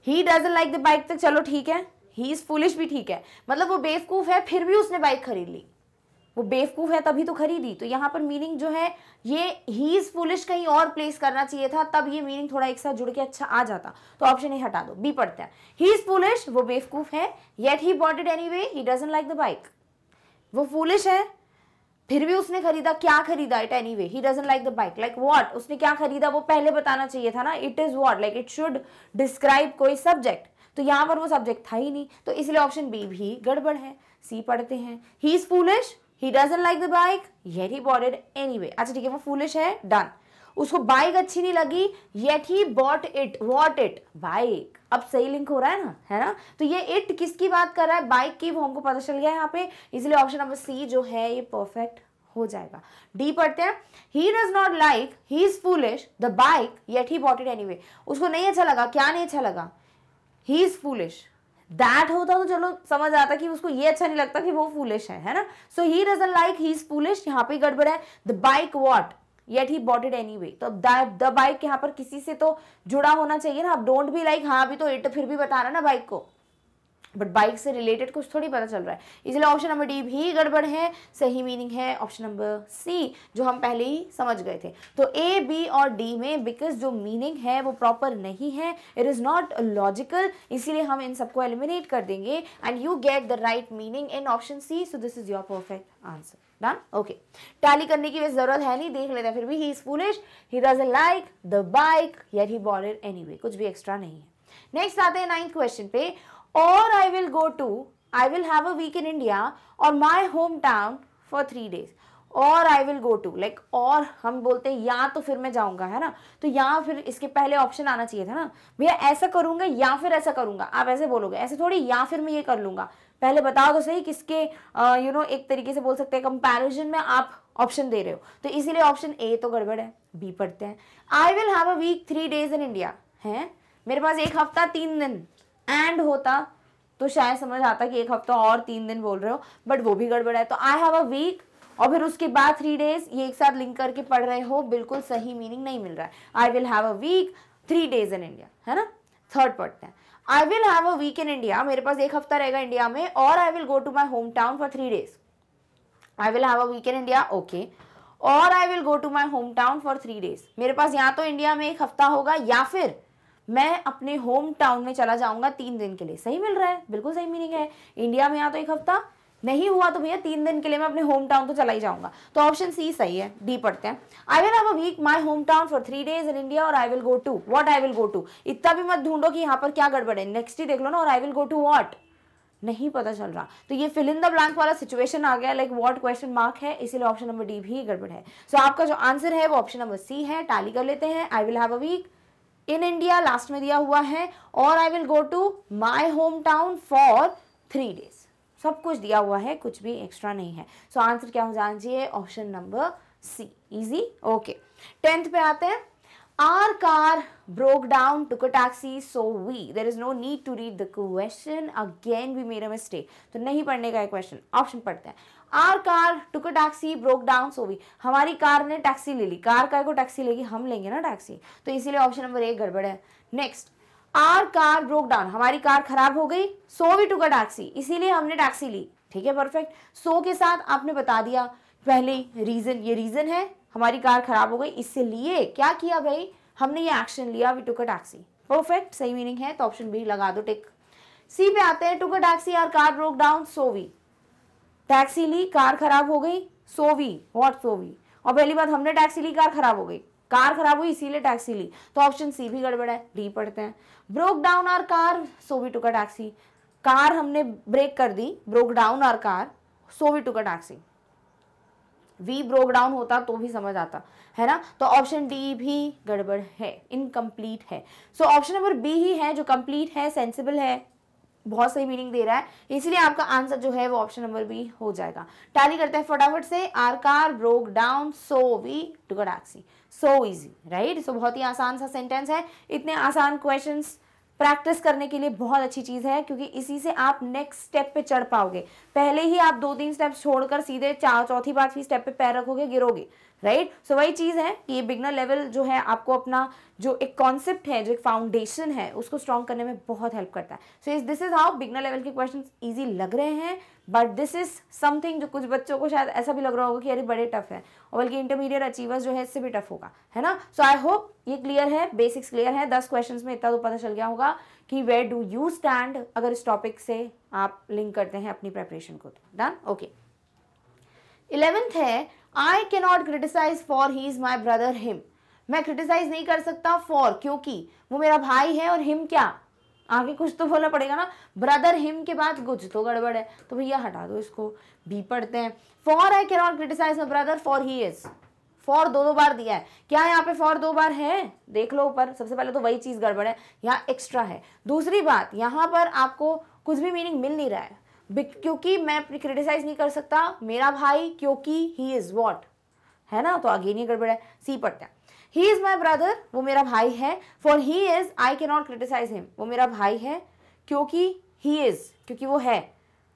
he doesn't like the bike तक चलो ठीक है, ही इज फूलिश भी ठीक है, मतलब वो बेवकूफ है फिर भी उसने बाइक खरीद ली, वो बेवकूफ है तभी तो खरीदी। तो यहाँ पर मीनिंग जो है ये ही इज फूलिश कहीं और प्लेस करना चाहिए था, तब ये मीनिंग थोड़ा एक साथ जुड़ के अच्छा आ जाता। तो ऑप्शन ए हटा दो, बी पढ़ते हैं। ही इज फूलिश, वो बेवकूफ है, yet he bought it anyway, he doesn't like the bike, वो फूलिश है फिर भी उसने खरीदा, क्या खरीदा, it anyway, he doesn't like the bike, like what, उसने क्या खरीदा वो पहले बताना चाहिए था ना, it is what, like it should describe कोई सब्जेक्ट, तो यहाँ पर वो सब्जेक्ट था ही नहीं, तो इसलिए ऑप्शन बी भी गड़बड़ है। सी पढ़ते हैं, ही is foolish, he doesn't like the bike yet he bought it anyway। अच्छा ठीक है, वो फूलिश है, डन, उसको बाइक अच्छी नहीं लगी, yet he bought it, what it, bike. अब सही लिंक हो रहा है ना, है ना। तो ये इट किसकी बात कर रहा है, बाइक की, वो हमको पता चल गया यहाँ पे, इसलिए ऑप्शन नंबर सी जो है ये परफेक्ट हो जाएगा। डी पढ़ते हैं, he does not like, he is foolish the bike yet he bought it anyway। उसको नहीं अच्छा लगा, क्या नहीं अच्छा लगा, he is foolish, दैट होता तो चलो समझ आता कि उसको ये अच्छा नहीं लगता कि वो फूलिश है ना। So he doesn't like, he is foolish, यहाँ पे गड़बड़ है। The bike what, yet he bought it anyway, तो द बाइक यहाँ पर किसी से तो जुड़ा होना चाहिए ना। अब डोंट बी लाइक, हाँ अभी तो इट फिर भी बता रहा ना बाइक को, बट बाइक से रिलेटेड कुछ थोड़ी पता चल रहा है, इसलिए ऑप्शन नंबर डी भी गड़बड़ है। सही मीनिंग है ऑप्शन नंबर सी जो हम पहले ही समझ गए थे। तो ए, बी और डी में बिकॉज जो मीनिंग है वो प्रॉपर नहीं है, इट इज नॉट लॉजिकल, इसीलिए हम इन सबको एलिमिनेट कर देंगे and you get the right meaning in option C. So this is your perfect answer. Done, okay, tally करने की वैसे जरूरत है नहीं, देख लेते हैं फिर भी। ही is foolish, he doesn't like the bike yet he bought it anyway, कुछ भी एक्स्ट्रा नहीं है। नेक्स्ट आते हैं 9th क्वेश्चन पे, or I will have a week in India or my hometown for 3 days, or I will go to, like और हम बोलते हैं या तो फिर मैं जाऊंगा, है ना, तो या फिर इसके पहले ऑप्शन आना चाहिए था ना, भैया ऐसा करूंगा या फिर ऐसा करूंगा, आप ऐसे बोलोगे, ऐसे थोड़ी या फिर मैं ये कर लूंगा, पहले बताओ तो सही किसके एक तरीके से बोल सकते हैं कंपैरिजन में आप ऑप्शन दे रहे हो, तो इसीलिए ऑप्शन ए तो गड़बड़ है। बी पढ़ते हैं, I will have a week 3 days in India, है मेरे पास एक हफ्ता 3 दिन, एंड होता तो शायद समझ आता कि एक हफ्ता और 3 दिन बोल रहे हो, बट वो भी गड़बड़ है। तो आई हैव अ वीक और फिर उसके बाद 3 days, ये एक साथ लिंक करके पढ़ रहे हो, बिल्कुल सही मीनिंग नहीं मिल रहा है। I will have a week 3 days in India, है ना। थर्ड पढ़ते हैं, I will have a week in India, मेरे पास एक हफ्ता रहेगा इंडिया में, और I will go to my home town for 3 days। I will have a week in India, okay, और I will go to my home town for 3 days। मेरे पास या तो इंडिया में एक हफ्ता होगा या फिर मैं अपने होम टाउन में चला जाऊंगा 3 दिन के लिए। सही मिल रहा है, बिल्कुल सही मीनिंग है। इंडिया में या तो एक हफ्ता नहीं हुआ तो भैया 3 दिन के लिए मैं अपने होम टाउन तो चला ही जाऊंगा। तो ऑप्शन सी सही है, डी पढ़ते हैं। I will have a week my home town for 3 days in India और I will go to what. I will go to, इतना भी मत ढूंढो कि यहाँ पर क्या गड़बड़ है, नेक्स्ट ही देख लो ना। और I will go to what नहीं पता चल रहा, तो ये फिल इन द ब्लैंक वाला सिचुएशन आ गया, लाइक व्हाट क्वेश्चन मार्क है, इसीलिए ऑप्शन नंबर डी भी गड़बड़ है। सो आपका जो आंसर है वो ऑप्शन नंबर सी है। टैली कर लेते हैं। I will have a week in India last में दिया हुआ है, और I will go to my home town for 3 days, सब कुछ दिया हुआ है, कुछ भी एक्स्ट्रा नहीं है। सो आंसर क्या हो जाना चाहिए, option number C. Easy, okay. 10th पे आते हैं। Our car broke down, took a taxi, so we. There is no need to read the question. Again, we made a mistake. तो नहीं पढ़ने का है क्वेश्चन, ऑप्शन पढ़ते हैं। Our car took a taxi, broke down, so we. हमारी car ने taxi ले ली, कार का को टैक्सी लेगी, हम लेंगे ना टैक्सी, तो इसीलिए ऑप्शन नंबर 1 गड़बड़ है। Next, Our car broke down, हमारी कार खराब हो गई, so we took a taxi, इसीलिए हमने टैक्सी ली। ठीक है, परफेक्ट। सो के साथ आपने बता दिया पहले रीजन, ये रीजन है हमारी कार खराब हो गई, इससे लिए क्या किया भाई, हमने ये एक्शन लिया, we took a taxi. Perfect, सही मीनिंग है, तो ऑप्शन बी लगा दो टिक। सी पे आते हैं। Took a taxi, our car broke down, so we. Taxi ली, कार खराब हो गई, so we, what so we. और पहली बात, हमने टैक्सी ली, कार खराब हो गई, कार खराब हुई इसीलिए टैक्सी ली, तो ऑप्शन सी भी गड़बड़ है, डी पढ़ते हैं। Broke down our car, so we took a taxi. Car हमने ब्रेक कर दी, broke down our car, so we took a taxi. We broke down होता तो भी समझ आता है ना, तो ऑप्शन डी भी गड़बड़ है, इनकम्प्लीट है। सो ऑप्शन नंबर बी ही है जो कंप्लीट है, सेंसिबल है, बहुत सही मीनिंग दे रहा है, इसलिए आपका आंसर जो है वो ऑप्शन नंबर बी हो जाएगा। टैली करते हैं फटाफट से। Our car broke down, so we took a taxi. So easy, right. So बहुत ही आसान सा सेंटेंस है। इतने आसान क्वेश्चंस प्रैक्टिस करने के लिए बहुत अच्छी चीज़ है, क्योंकि इसी से आप नेक्स्ट स्टेप पे चढ़ पाओगे। पहले ही आप 2-3 स्टेप्स छोड़कर सीधे चौथी 5वीं स्टेप पे पैर रखोगे, गिरोगे, राइट। सो वही चीज़ है कि ये बिगनर लेवल जो है आपको अपना जो एक कॉन्सेप्ट है, जो एक फाउंडेशन है, उसको स्ट्रॉन्ग करने में बहुत हेल्प करता है। So this is how beginner level के क्वेश्चन ईजी लग रहे हैं, बट दिस इज समथिंग जो कुछ बच्चों को शायद ऐसा भी लग रहा होगा कि अरे बड़े टफ है, और बल्कि इंटरमीडिएट अचीवर्स जो है इससे भी टफ होगा, है ना। सो आई होप ये क्लियर है, बेसिक्स क्लियर है। 10 क्वेश्चन में इतना तो पता चल गया होगा कि वेयर डू यू स्टैंड, अगर इस टॉपिक से आप लिंक करते हैं अपनी प्रेपरेशन को, तो डन, ओके। 11th है। I can not criticise for he is my brother him. मैं क्रिटिसाइज नहीं कर सकता फॉर, क्योंकि वो मेरा भाई है, और हिम क्या, आगे कुछ तो बोलना पड़ेगा ना, ब्रदर हिम के बाद कुछ तो गड़बड़ है, तो भैया हटा दो इसको, बी पढ़ते हैं। For I can not criticise my brother for he is. For 2 बार दिया है, क्या यहाँ पे फॉर 2 बार है, देख लो ऊपर। सबसे पहले तो वही चीज गड़बड़ है, यहाँ एक्स्ट्रा है। दूसरी बात, यहाँ पर आपको कुछ भी मीनिंग मिल नहीं रहा है, क्योंकि मैं क्रिटिसाइज नहीं कर सकता मेरा भाई, क्योंकि ही इज व्हाट, है ना, तो अगेन ये गड़बड़ है। सी पढ़ते हैं। ही इज माई ब्रदर, वो मेरा भाई है, for he is I can not criticise him, वो मेरा भाई है क्योंकि ही इज, क्योंकि वो है,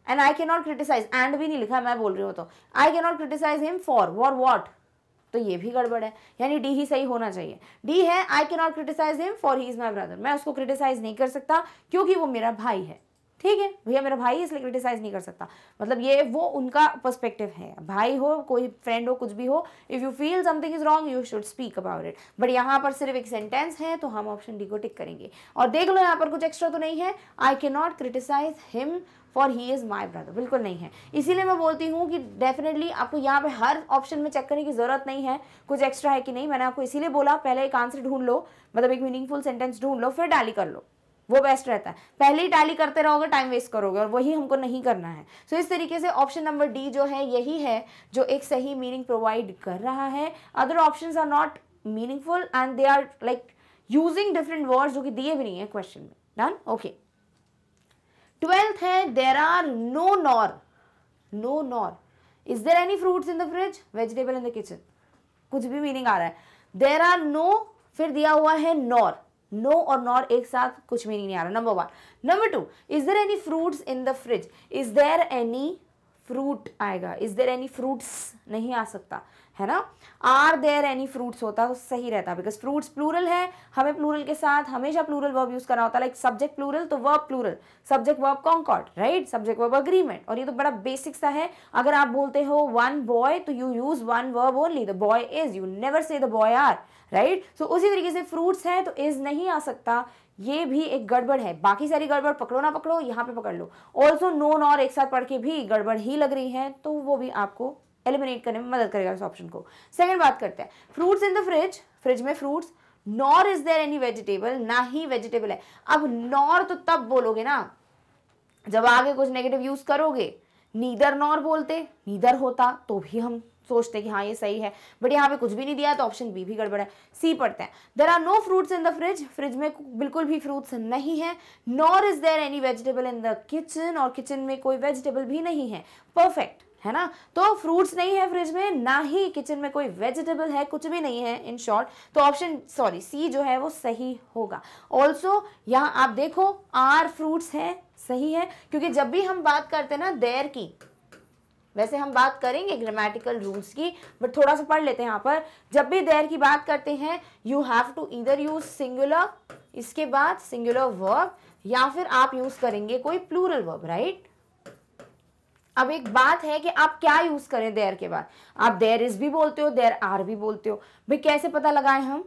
and I can not criticise, and भी नहीं लिखा, मैं बोल रही हूँ, तो I can not criticise him for what, तो ये भी गड़बड़ है, यानी डी ही सही होना चाहिए। डी है, I can not criticise him for he is my brother, मैं उसको क्रिटिसाइज नहीं कर सकता क्योंकि वो मेरा भाई है। ठीक है भैया, मेरा भाई इसलिए क्रिटिसाइज नहीं कर सकता, मतलब ये वो उनका पर्सपेक्टिव है, भाई हो, कोई फ्रेंड हो, कुछ भी हो, if you feel something is wrong you should speak about it. But यहाँ पर सिर्फ एक सेंटेंस है, तो हम ऑप्शन डी को टिक करेंगे। और देख लो यहाँ पर कुछ एक्स्ट्रा तो नहीं है, I can not criticise him for he is my brother, बिल्कुल नहीं है। इसीलिए मैं बोलती हूँ कि डेफिनेटली आपको यहाँ पे हर ऑप्शन में चेक करने की जरूरत नहीं है कुछ एक्स्ट्रा है कि नहीं। मैंने आपको इसीलिए बोला पहले एक आंसर ढूंढ लो, मतलब एक मीनिंगफुल सेंटेंस ढूंढ लो, फिर टैली कर लो, वो बेस्ट रहता है। पहले ही टैली करते रहोगे टाइम वेस्ट करोगे, और वही हमको नहीं करना है। सो इस तरीके से ऑप्शन नंबर डी जो है यही है जो एक सही मीनिंग प्रोवाइड कर रहा है। Other options are not meaningful and they are like using different words जो कि दिए भी नहीं है क्वेश्चन में। Done, okay. 12th है, there are no nor, is there any fruits in the fridge, vegetable in the kitchen, कुछ भी मीनिंग आ रहा है। देयर आर नो, फिर दिया हुआ है नॉर, नो और नॉर एक साथ कुछ मीनिंग नहीं आ रहा, number 1। Number 2, is there any fruits in the fridge, is there any fruit आएगा, इज देयर एनी फ्रूट्स नहीं आ सकता, है ना। आर देयर एनी फ्रूट्स होता तो सही रहता, बिकॉज फ्रूट्स प्लूरल है, हमें प्लूरल के साथ हमेशा प्लूरल वर्ब यूज करना होता है, लाइक सब्जेक्ट प्लूरल तो verb plural, subject verb concord, right, subject verb agreement. और ये तो बड़ा बेसिक सा है, अगर आप बोलते हो वन बॉय तो you use one verb only, the boy is, you never say the boy are, right. So उसी तरीके से फ्रूट्स है तो इज नहीं आ सकता, ये भी एक गड़बड़ है। बाकी सारी गड़बड़ पकड़ो ना पकड़ो, यहाँ पे पकड़ लो। ऑल्सो नोन और एक साथ पढ़ के भी गड़बड़ ही लग रही है, तो वो भी आपको एलिमिनेट करने में मदद करेगा इस ऑप्शन को। सेकंड बात करते हैं, fruits in the fridge, fridge में fruits, nor is there any vegetable, ना ही वेजिटेबल है। अब नॉर तो तब बोलोगे ना जब आगे कुछ नेगेटिव यूज करोगे, नीदर नॉर बोलते, नीदर होता तो भी हम सोचते कि हाँ ये सही है, बट यहाँ पे कुछ भी नहीं दिया तो ऑप्शन बी भी गड़बड़ है। सी पढ़ते हैं, there are no fruits in the fridge, fridge में बिल्कुल भी फ्रूट्स नहीं है। Nor is there any vegetable in the kitchen, और किचन में कोई वेजिटेबल भी नहीं है। परफेक्ट है ना, तो फ्रूट्स नहीं है फ्रिज में, ना ही किचन में कोई वेजिटेबल है, कुछ भी नहीं है इन शॉर्ट, तो ऑप्शन सॉरी सी जो है वो सही होगा। ऑल्सो यहाँ आप देखो आर फ्रूट्स है, सही है, क्योंकि जब भी हम बात करते हैं ना देयर की, वैसे हम बात करेंगे ग्रामेटिकल रूल्स की, बट थोड़ा सा पढ़ लेते हैं यहाँ पर। जब भी देयर की बात करते हैं you have to either use singular, इसके बाद सिंगुलर वर्ब, या फिर आप यूज करेंगे कोई प्लूरल वर्ब, राइट। अब एक बात है कि आप क्या यूज करें देयर के बाद, आप देयर इज भी बोलते हो, देयर आर भी बोलते हो, भाई कैसे पता लगाएं हम,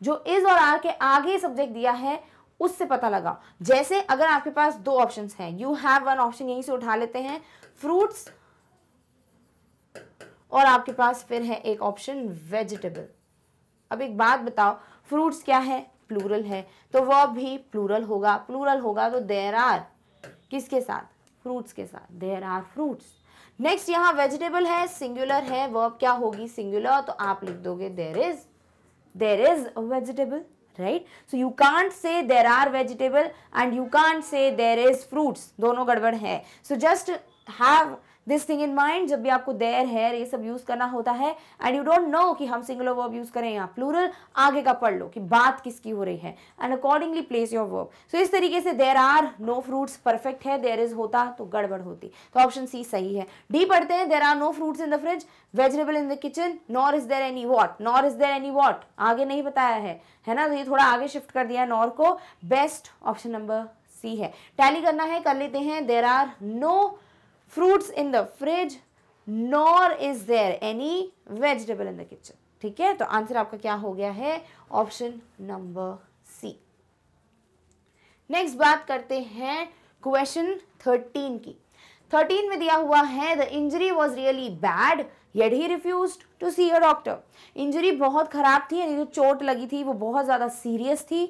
जो इज और आर के आगे सब्जेक्ट दिया है उससे पता लगाओ। जैसे अगर आपके पास दो ऑप्शंस हैं, यू हैव वन ऑप्शन यहीं से उठा लेते हैं, फ्रूट्स, और आपके पास फिर है एक ऑप्शन वेजिटेबल। अब एक बात बताओ, फ्रूट्स क्या है, प्लूरल है, तो वर्ब भी प्लूरल होगा, प्लूरल होगा तो देयर आर किसके साथ, फ्रूट्स के साथ, देयर आर फ्रूट्स। नेक्स्ट यहाँ वेजिटेबल है, सिंगुलर है, वर्ब क्या होगी, सिंगुलर, तो आप लिख दोगे there is a vegetable, right. So you can't say there are vegetable and you can't say there is fruits, दोनों गड़बड़ है। So just have this thing in mind, जब भी आपको देयर है ये सब यूज करना होता है एंड यू डोंट नो कि हम सिंगुलर वर्ब यूज करें या प्लूरल, आगे का पढ़ लो कि बात किसकी हो रही है and accordingly place your verb. So इस तरीके से there are no fruits perfect है, देयर इज होता तो गड़बड़ होती, तो ऑप्शन सी सही है। डी पढ़ते हैं, there are no fruits in the fridge, vegetable in the kitchen, nor is there any what, nor is there any what आगे नहीं बताया है ना, तो ये थोड़ा आगे शिफ्ट कर दिया है नॉर को, बेस्ट ऑप्शन नंबर सी है। टैली करना है, कर लेते हैं, there are no fruits in the fridge, nor is there any vegetable in the kitchen, ठीक है, तो आंसर आपका क्या हो गया है, ऑप्शन नंबर सी। नेक्स्ट बात करते हैं क्वेश्चन 13 की। 13 में दिया हुआ है, the injury was really bad yet he refused to see a doctor. Injury बहुत खराब थी, यानी जो चोट लगी थी वो बहुत ज्यादा सीरियस थी,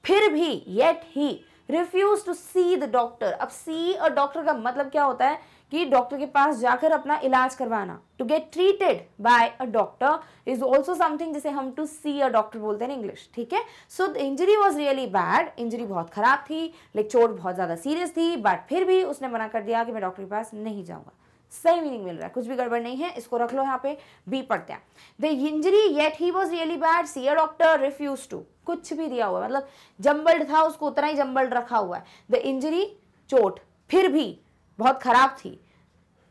फिर भी yet he refuse to see the doctor. अब सी अ डॉक्टर का मतलब क्या होता है कि डॉक्टर के पास जाकर अपना इलाज करवाना, to get treated by a doctor is also something जिसे हम टू सी अ डॉक्टर बोलते हैं इंग्लिश, ठीक है। So the injury was really bad, injury बहुत खराब थी, लाइक चोट बहुत ज्यादा सीरियस थी, बट फिर भी उसने मना कर दिया कि मैं डॉक्टर के पास नहीं जाऊंगा। सही मीनिंग मिल रहा है, कुछ भी गड़बड़ नहीं है, इसको रख लो यहाँ पे, बी पढ़ते हैं। The injury yet he was really bad, see a doctor, refuse to, कुछ भी दिया हुआ है, मतलब जम्बल्ड था उसको उतना ही जम्बल्ड रखा हुआ है। द इंजरी चोट, फिर भी बहुत खराब थी,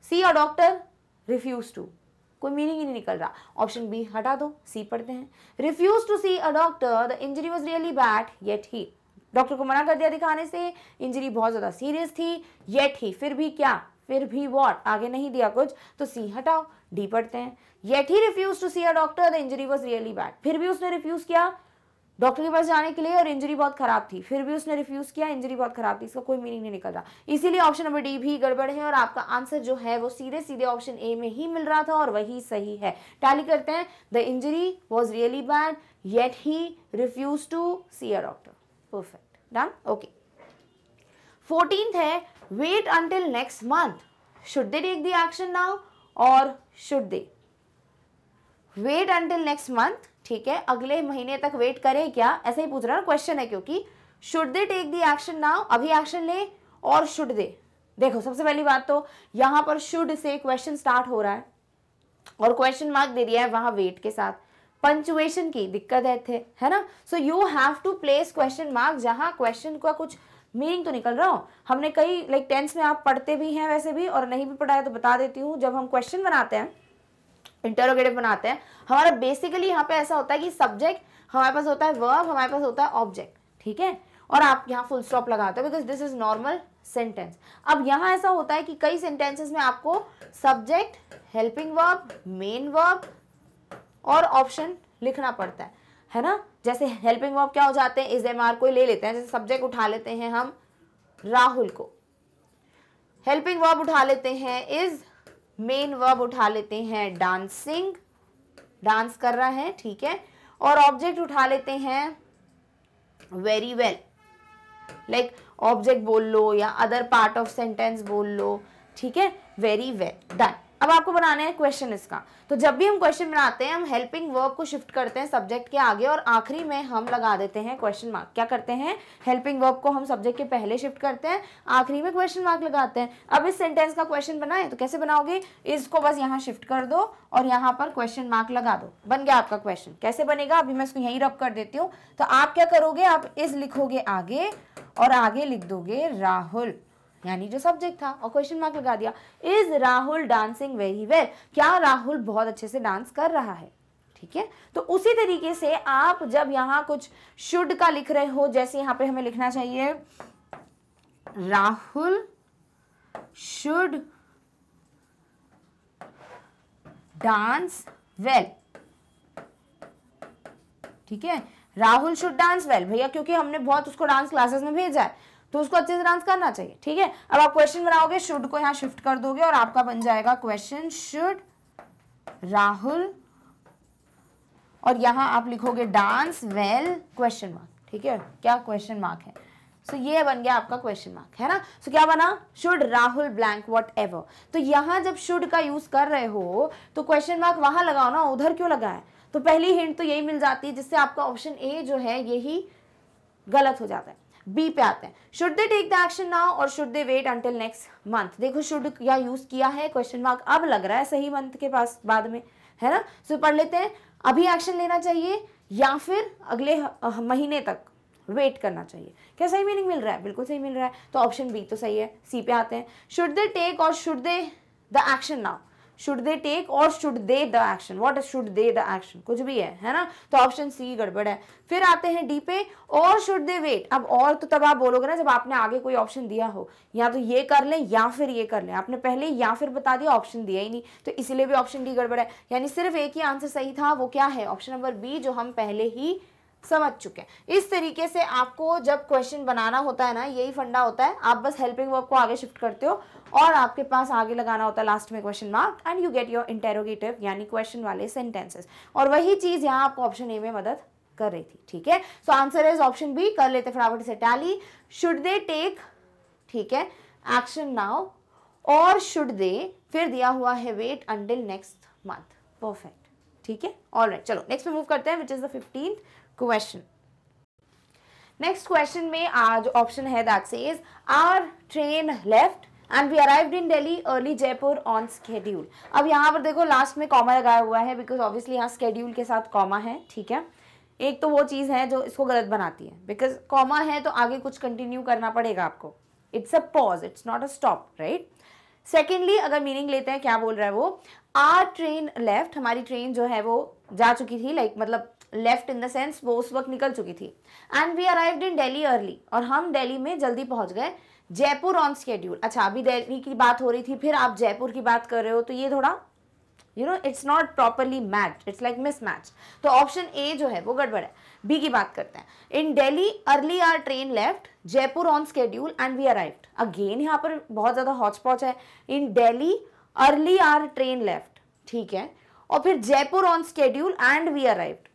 सी अ डॉक्टर, रिफ्यूज टू, कोई मीनिंग ही नहीं निकल रहा, ऑप्शन बी हटा दो, सी पढ़ते हैं। Refuse to see a doctor, the injury was really bad yet he, doctor को मना कर दिया दिखाने से, इंजरी बहुत ज्यादा सीरियस थी, येट ही, फिर भी क्या, फिर भी व्हाट, आगे नहीं दिया कुछ, तो सी हटाओ, डी पढ़ते हैं। Yet he refuse to see a doctor, the injury was really bad, फिर भी उसने रिफ्यूज किया डॉक्टर के पास जाने के लिए और इंजरी बहुत खराब थी, फिर भी उसने रिफ्यूज किया, इंजरी बहुत खराब थी, इसका कोई मीनिंग नहीं निकल रहा, इसीलिए ऑप्शन नंबर डी भी गड़बड़ है और आपका आंसर जो है वो सीधे सीधे ऑप्शन ए में ही मिल रहा था और वही सही है। टैली करते हैं, the injury was really bad yet he refuse to see a doctor, perfect, done, okay. 14th है, wait until next month, should they take the action now और should they wait until next month, ठीक है, अगले महीने तक wait करें क्या, ऐसा ही पूछ रहा है क्वेश्चन है, क्योंकि should they take the action now, अभी एक्शन ले, और शुड दे, देखो सबसे पहली बात तो यहां पर शुड से क्वेश्चन स्टार्ट हो रहा है और क्वेश्चन मार्क दे दिया है वहां वेट के साथ, पंचुएशन की दिक्कत है ना, so you have to place question mark जहां क्वेश्चन का कुछ मीनिंग तो निकल रहा हो। हमने कई लाइक टेंस में आप पढ़ते भी हैं वैसे भी, और नहीं भी पढ़ा है तो बता देती हूँ, जब हम क्वेश्चन बनाते हैं इंटरोगेटिव बनाते हैं, हमारा बेसिकली यहाँ पे ऐसा होता है कि सब्जेक्ट हमारे पास होता है, वर्ब हमारे पास होता है ऑब्जेक्ट, ठीक है, और आप यहाँ फुल स्टॉप लगाते हो because this is normal sentence. अब यहाँ ऐसा होता है कि कई सेंटेंसेस में आपको subject, helping verb, main verb और ऑप्शन लिखना पड़ता है ना। जैसे हेल्पिंग वर्ब क्या हो जाते हैं, इज एम आर कोई ले लेते हैं, जैसे सब्जेक्ट उठा लेते हैं हम राहुल को, हेल्पिंग वर्ब उठा लेते हैं इज, मेन वर्ब उठा लेते हैं डांसिंग, डांस कर रहा है, ठीक है, और ऑब्जेक्ट उठा लेते हैं वेरी वेल, लाइक ऑब्जेक्ट बोल लो या अदर पार्ट ऑफ सेंटेंस बोल लो, ठीक है, वेरी वेल, डन। अब आपको बनाना है क्वेश्चन इसका। तो जब भी हम क्वेश्चन बनाते हैं हम हेल्पिंग वर्ब को शिफ्ट करते हैं सब्जेक्ट के आगे और आखिरी में हम लगा देते हैं क्वेश्चन मार्क। क्या करते हैं, हेल्पिंग वर्ब को हम सब्जेक्ट के पहले शिफ्ट करते हैं, आखिरी में क्वेश्चन मार्क लगाते हैं। अब इस सेंटेंस का क्वेश्चन बनाए तो कैसे बनाओगे, इसको बस यहाँ शिफ्ट कर दो और यहाँ पर क्वेश्चन मार्क लगा दो, बन गया आपका क्वेश्चन। कैसे बनेगा, अभी मैं इसको यहीं रब कर देती हूँ। तो आप क्या करोगे, आप इस लिखोगे आगे और आगे लिख दोगे राहुल, यानी जो सब्जेक्ट था, और क्वेश्चन मार्क लगा दिया, is Rahul dancing very well, क्या राहुल बहुत अच्छे से डांस कर रहा है, ठीक है। तो उसी तरीके से आप जब यहाँ कुछ शुड का लिख रहे हो, जैसे यहाँ पे हमें लिखना चाहिए राहुल शुड डांस वेल, ठीक है, राहुल शुड डांस वेल, भैया क्योंकि हमने बहुत उसको डांस क्लासेस में भेजा है तो उसको अच्छे से डांस करना चाहिए, ठीक है। अब आप क्वेश्चन बनाओगे, शुड को यहाँ शिफ्ट कर दोगे और आपका बन जाएगा क्वेश्चन शुड राहुल, और यहाँ आप लिखोगे डांस वेल क्वेश्चन मार्क, ठीक है, क्या क्वेश्चन मार्क है। सो ये बन गया आपका क्वेश्चन मार्क, है ना। सो क्या बना, should Rahul blank what ever. तो यहाँ जब शुड का यूज कर रहे हो तो क्वेश्चन मार्क वहां लगाओ ना, उधर क्यों लगाए। तो पहली हिंट तो यही मिल जाती है, जिससे आपका ऑप्शन ए जो है यही गलत हो जाता है। बी पे आते हैं, should they take the action now और should they wait until next month. देखो शुड क्या यूज किया है, क्वेश्चन मार्क अब लग रहा है सही मंथ के पास बाद में, है ना। सो पढ़ लेते हैं, अभी एक्शन लेना चाहिए या फिर अगले महीने तक वेट करना चाहिए। क्या सही मीनिंग मिल रहा है, बिल्कुल सही मिल रहा है, तो ऑप्शन बी तो सही है। सी पे आते हैं, शुड दे टेक और should they the action now, should they take और should they the action, what is should they the action, कुछ भी है ना, तो ऑप्शन सी गड़बड़ है। फिर आते हैं डी पे, और शुड दे वेट। अब और तो तब आप बोलोगे ना जब आपने आगे कोई ऑप्शन दिया हो, या तो ये कर ले या फिर ये कर ले, आपने पहले या फिर बता दिया, ऑप्शन दिया ही नहीं, तो इसीलिए भी ऑप्शन डी गड़बड़ है। यानी सिर्फ एक ही आंसर सही था, वो क्या है, ऑप्शन नंबर बी, जो हम पहले ही समझ चुके हैं। इस तरीके से आपको जब क्वेश्चन बनाना होता है ना, यही फंडा होता है, आप बस हेल्पिंग वर्ब को आगे शिफ्ट करते हो और आपके पास आगे लगाना होता है लास्ट में question mark, and you get your interrogative यानी क्वेश्चन वाले सेंटेंसेस। और वही चीज यहाँ आपको ऑप्शन ए में मदद कर रही थी, ठीक है। So answer is option B. कर लेते फटाफट से टैली, शुड दे टेक, ठीक है, एक्शन नाउ, और शुड दे, फिर दिया हुआ है wait until next month, perfect, ठीक है। ऑलराइट, चलो नेक्स्ट में मूव करते हैं, which is the 15th question. Next question में आज ऑप्शन है that says our train left and we arrived in Delhi early Jaipur on schedule. अब यहाँ पर देखो लास्ट में कॉमा लगाया हुआ है, बिकॉज ऑब्वियसली यहाँ स्केड्यूल के साथ कॉमा है, ठीक है। एक तो वो चीज है जो इसको गलत बनाती है, बिकॉज कॉमा है तो आगे कुछ कंटिन्यू करना पड़ेगा आपको, it's a pause, it's not a stop, right. Secondly अगर मीनिंग लेते हैं, क्या बोल रहा है वो, आर ट्रेन लेफ्ट, हमारी ट्रेन जो है वो जा चुकी थी, लाइक मतलब लेफ्ट इन द सेंस वो उस वक्त निकल चुकी थी, and we arrived in Delhi early, और हम दिल्ली में जल्दी पहुंच गए, जयपुर ऑन स्केड्यूल। अच्छा, अभी दिल्ली की बात हो रही थी, फिर आप जयपुर की बात कर रहे हो, तो ये थोड़ा it's not properly match, it's like miss match, तो ऑप्शन ए जो है वो गड़बड़ है। बी की बात करते हैं, in Delhi early our train left, Jaipur on schedule and we arrived. Again यहाँ पर बहुत ज्यादा हॉच पॉच है, in Delhi early our train left, ठीक है, और फिर Jaipur on schedule and we arrived,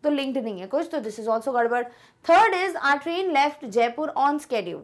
तो लिंक्ड नहीं है कुछ, तो दिस इज ऑल्सो गड़बड़। Third is our train left Jaipur on schedule,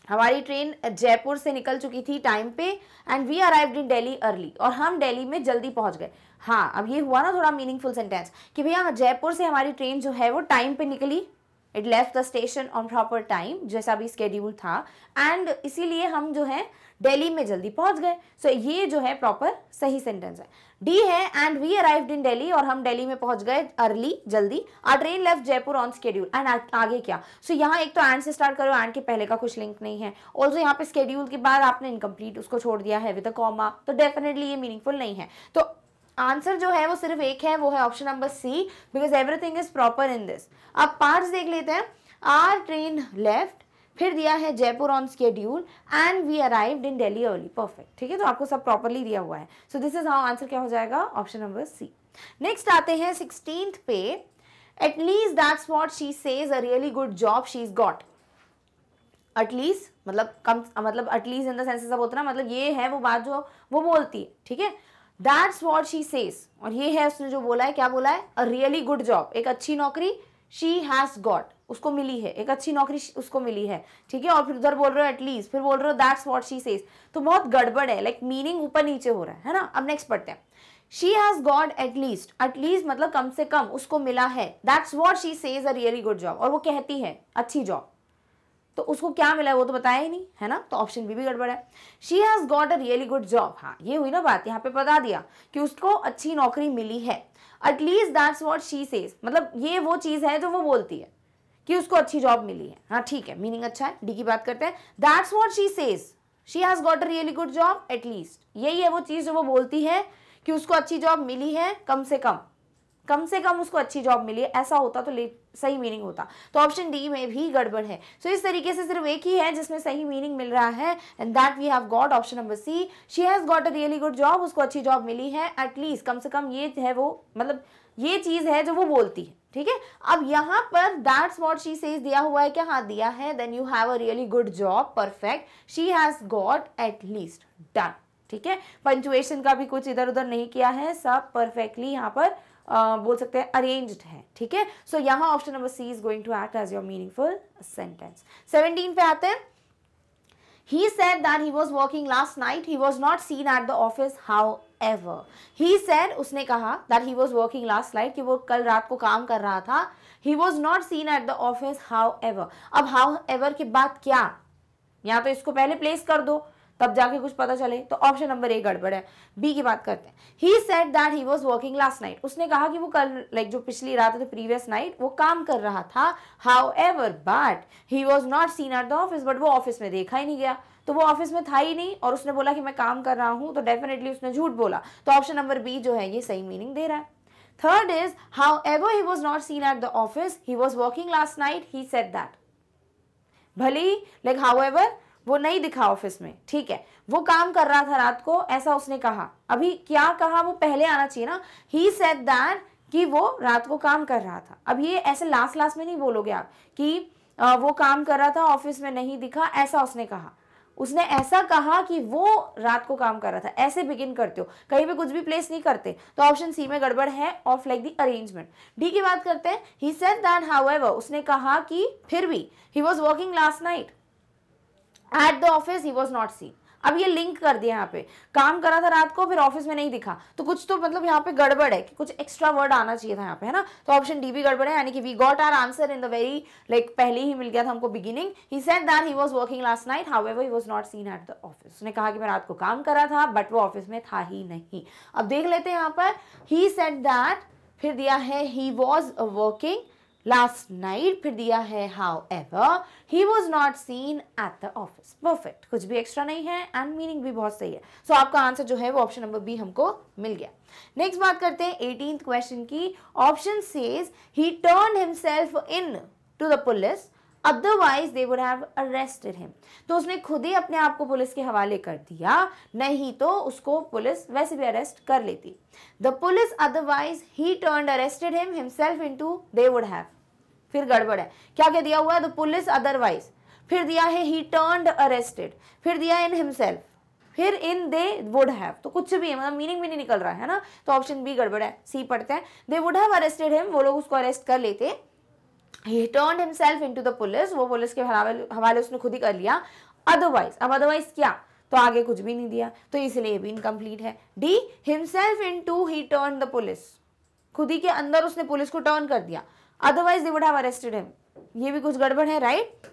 हमारी ट्रेन जयपुर से निकल चुकी थी टाइम पे, and we arrived in Delhi early, और हम दिल्ली में जल्दी पहुंच गए। हाँ, अब ये हुआ ना थोड़ा मीनिंगफुल सेंटेंस कि भैया जयपुर से हमारी ट्रेन जो है वो टाइम पे निकली, it left the station on proper time, जैसा भी स्केड्यूल था, एंड इसीलिए हम जो है दिल्ली में जल्दी पहुंच गए। सो ये जो है प्रॉपर सही सेंटेंस है। डी है and we arrived in Delhi, और हम दिल्ली में पहुंच गए अर्ली, जल्दी। Our train left Jaipur on schedule, and आगे क्या, सो यहाँ एक तो एंड से स्टार्ट करो, एंड के पहले का कुछ लिंक नहीं है। ऑल्सो यहाँ पे स्केड्यूल के बाद आपने इनकम्प्लीट उसको छोड़ दिया है विद अ कॉमा, तो डेफिनेटली ये मीनिंगफुल नहीं है। तो आंसर जो है वो सिर्फ एक है, वो है option number C, because everything is proper in this. अब पार्ट्स देख लेते हैं। आर ट्रेन लेफ्ट, फिर दिया है Jaipur on schedule and we arrived in Delhi early. Perfect, ठीक है, तो आपको सब प्रॉपरली दिया हुआ है। So this is how answer क्या हो जाएगा, ऑप्शन नंबर सी। नेक्स्ट आते हैं 16th पे, at least that's what she says, a really good job she is got. At least मतलब कम, मतलब एटलीस्ट इन द सेंस सब होता है ना, मतलब ये है वो बात जो वो बोलती है, ठीक है। दैट्स व्हाट शी सेज, और ये है उसने जो बोला है, क्या बोला है, अ रियली गुड जॉब, एक अच्छी नौकरी, शी हैज गॉट, उसको मिली है, एक अच्छी नौकरी उसको मिली है, ठीक है। और फिर उधर बोल रहे हो एटलीस्ट, फिर बोल रहे हो दैट्स व्हाट शी सेज, तो बहुत गड़बड़ है, लाइक मीनिंग ऊपर नीचे हो रहा है ना। अब नेक्स्ट पढ़ते हैं। She has got at least, at least मतलब कम से कम उसको मिला है, that's what she says a really good job, और वो कहती है अच्छी जॉब, तो उसको क्या मिला है वो तो बताया ही नहीं है ना, तो ऑप्शन बी भी गड़बड़ है। She has got a really good job, हाँ ये हुई ना बात, यहाँ पे बता दिया कि उसको अच्छी नौकरी मिली है। At least that's what she says, मतलब ये वो चीज है जो वो बोलती है कि उसको अच्छी जॉब मिली है, हाँ ठीक है, मीनिंग अच्छा है। डी की बात करते हैं। That's what she says, she has got a really good job, at least यही है वो चीज जो वो बोलती है कि उसको अच्छी जॉब मिली है, कम से कम उसको अच्छी जॉब मिली है, ऐसा होता तो सही मीनिंग होता। तो ऑप्शन डी में भी गड़बड़ है। सो इस तरीके से सिर्फ एक ही है जिसमें सही मीनिंग मिल रहा है, and that we have got option number C, she has got a really good job, उसको अच्छी जॉब मिली है, एटलीस्ट कम से कम ये है वो, मतलब ये चीज है जो वो बोलती है, ठीक है। अब यहाँ पर दैट्स व्हाट शी सेज दिया हुआ है क्या, हाँ दिया है, then you have a really good job, perfect, she has got at least, done, ठीक है। पंचुएशन का भी कुछ इधर उधर नहीं किया है, सब परफेक्टली यहाँ पर बोल सकते हैं अरेंज्ड है, ठीक है। सो यहाँ option number C is going to act as your meaningful sentence. 17 पे आते हैं। He said that he was working last night. He was not seen at the office. However, he said, उसने कहा that he was working last night, कि वो कल रात को काम कर रहा था. He was not seen at the office. However, अब however के बाद क्या, यहाँ तो इसको पहले प्लेस कर दो तब जाके कुछ पता चले, तो ऑप्शन नंबर ए गड़बड़ है। बी की बात करते हैं। He said that he was working last night. उसने कहा कि वो कल लाइक जो पिछली रात है, प्रीवियस नाइट वो काम कर रहा था। However, but he was not seen at the office. But वो ऑफिस में देखा ही नहीं गया, तो वो ऑफिस में था ही नहीं, और उसने बोला कि मैं काम कर रहा हूँ, तो डेफिनेटली उसने झूठ बोला। तो ऑप्शन नंबर बी जो है ये सही मीनिंग दे रहा है। Third is however he was not seen at the office. He was working last night. He said that. भले ही लाइक however वो नहीं दिखा ऑफिस में, ठीक है, वो काम कर रहा था रात को, ऐसा उसने कहा। अभी क्या कहा वो पहले आना चाहिए ना, ही सेड दैट, कि वो रात को काम कर रहा था। अब ये ऐसे लास्ट में नहीं बोलोगे आप कि वो काम कर रहा था ऑफिस में नहीं दिखा, ऐसा उसने कहा। उसने ऐसा कहा कि वो रात को काम कर रहा था, ऐसे बिगिन करते हो, कहीं पे कुछ भी प्लेस नहीं करते, तो ऑप्शन सी में गड़बड़ है, of like the arrangement. D की बात करते हैं। ही सेड दैट हाउएवर, उसने कहा कि फिर भी, ही was working last night eight the office, he was not scene. अब ये लिंक कर दिया, यहाँ पे काम करा था रात को, फिर ऑफिस में नहीं दिखा, तो कुछ तो मतलब यहाँ पे गड़बड़ है कि कुछ एक्स्ट्रा वर्ड आना चाहिए था यहाँ पे, है ना। तो ऑप्शन डी भी गड़बड़ है, यानी कि we got our answer in the very like पहले ही मिल गया था हमको beginning. He said that he was working last night, however he was not seen at the office. उसने कहा कि मैं रात को काम कर रहा था, बट वो ऑफिस में था ही नहीं। अब देख लेते हैं यहाँ पर, ही सेड दैट, फिर दिया है ही वाज वर्किंग लास्ट नाइट, फिर दिया है however he was not seen at the office। Perfect, कुछ भी एक्स्ट्रा नहीं है, एंड मीनिंग भी बहुत सही है। सो आपका आंसर जो है वो ऑप्शन नंबर बी हमको मिल गया। नेक्स्ट बात करते हैं 18th क्वेश्चन की। Option says he turned himself in to the police, otherwise they would have arrested him। तो उसने खुद ही अपने आप को पुलिस के हवाले कर दिया, नहीं तो उसको पुलिस वैसे भी अरेस्ट कर लेती। The police otherwise he turned arrested him himself into they would have। फिर गड़बड़ है, क्या क्या दिया हुआ है, द पुलिस अदरवाइज, फिर दिया है ही टर्न्ड अरेस्टेड, फिर दिया इन हिमसेल्फ, फिर इन दे वुड हैव, तो कुछ भी है, मतलब मीनिंग भी नहीं निकल रहा है ना। तो ऑप्शन बी गड़बड़ है। सी पढ़ते हैं। दे वुड हैव अरेस्टेड हिम, वो लोग उसको अरेस्ट कर लेते। ही turned himself into the police, वो पुलिस के हवाले उसने खुद ही कर लिया। अदरवाइज, अब अदरवाइज क्या, तो आगे कुछ भी नहीं दिया, तो इसलिए ये भी इनकम्प्लीट है। D himself into he turned the police, खुद ही के अंदर उसने पुलिस को टर्न कर दिया। Otherwise they would have arrested him, ये भी कुछ गड़बड़ है, राइट।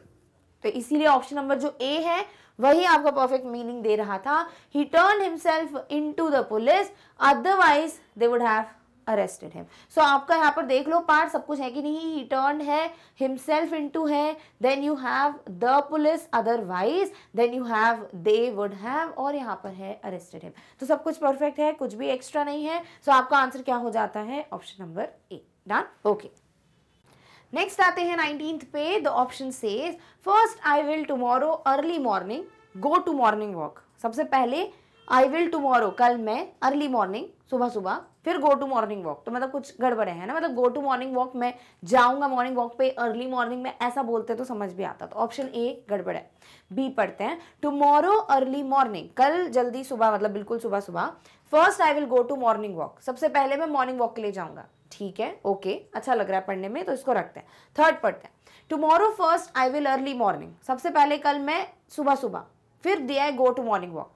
तो इसीलिए ऑप्शन नंबर जो ए है वही आपका परफेक्ट मीनिंग दे रहा था। He turn himself into the police, otherwise they would have arrested him. So आपका यहाँ पर देख लो पार्ट सब कुछ है कि नहीं, ही टर्न्ड है, हिमसेल्फ इनटू है, then you have the police, otherwise, then you have they would have, और यहाँ पर है अरेस्टेड हिम। तो सब कुछ परफेक्ट है, कुछ भी एक्स्ट्रा नहीं है। सो आपका आंसर क्या हो जाता है, option number A. Done, okay. Next आते हैं 19th पे। The option says first I will tomorrow early morning go to morning walk. सबसे पहले आई विल टुमारो, कल मैं, अर्ली मॉर्निंग, सुबह सुबह, फिर गो टू मॉर्निंग वॉक। तो मतलब कुछ गड़बड़ है ना, मतलब गो टू मॉर्निंग वॉक में जाऊंगा मॉर्निंग वॉक पे, अर्ली मॉर्निंग में ऐसा बोलते तो समझ भी आता। तो ऑप्शन ए गड़बड़ है। बी पढ़ते हैं, टुमारो अर्ली मॉर्निंग, कल जल्दी सुबह, मतलब बिल्कुल सुबह सुबह। First I will go to morning walk, सबसे पहले मैं मॉर्निंग वॉक के लिए जाऊंगा। ठीक है, ओके, अच्छा लग रहा है पढ़ने में, तो इसको रखते हैं। थर्ड पढ़ते हैं, tomorrow first I will early morning, सबसे पहले कल मैं सुबह सुबह, फिर दिया है go to morning walk.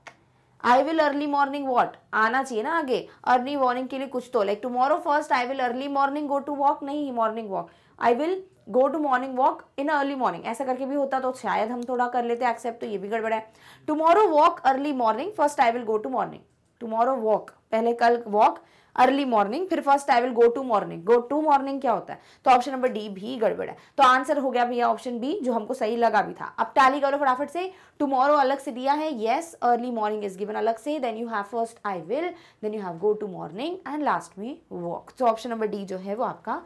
I will early morning what आना चाहिए ना आगे, अर्ली मॉर्निंग के लिए कुछ तो, like tomorrow first I will early morning go to walk, नहीं morning walk, I will go to morning walk in early morning, ऐसा करके भी होता तो शायद हम थोड़ा कर लेते एक्सेप्ट, तो ये भी गड़बड़ है। Tomorrow walk early morning, first I will go to morning, tomorrow walk, पहले कल वॉक, अर्ली मॉर्निंग, फिर first I will go to morning, go to morning क्या होता है, तो ऑप्शन नंबर डी भी गड़बड़ है। तो आंसर हो गया भैया ऑप्शन बी, जो हमको सही लगा भी था। अब टैली करो फटाफट से, टुमारो अलग से दिया है, yes, early morning is given अलग से, then you have first I will, then you have go to morning and last में वॉक। तो ऑप्शन नंबर डी जो है वो आपका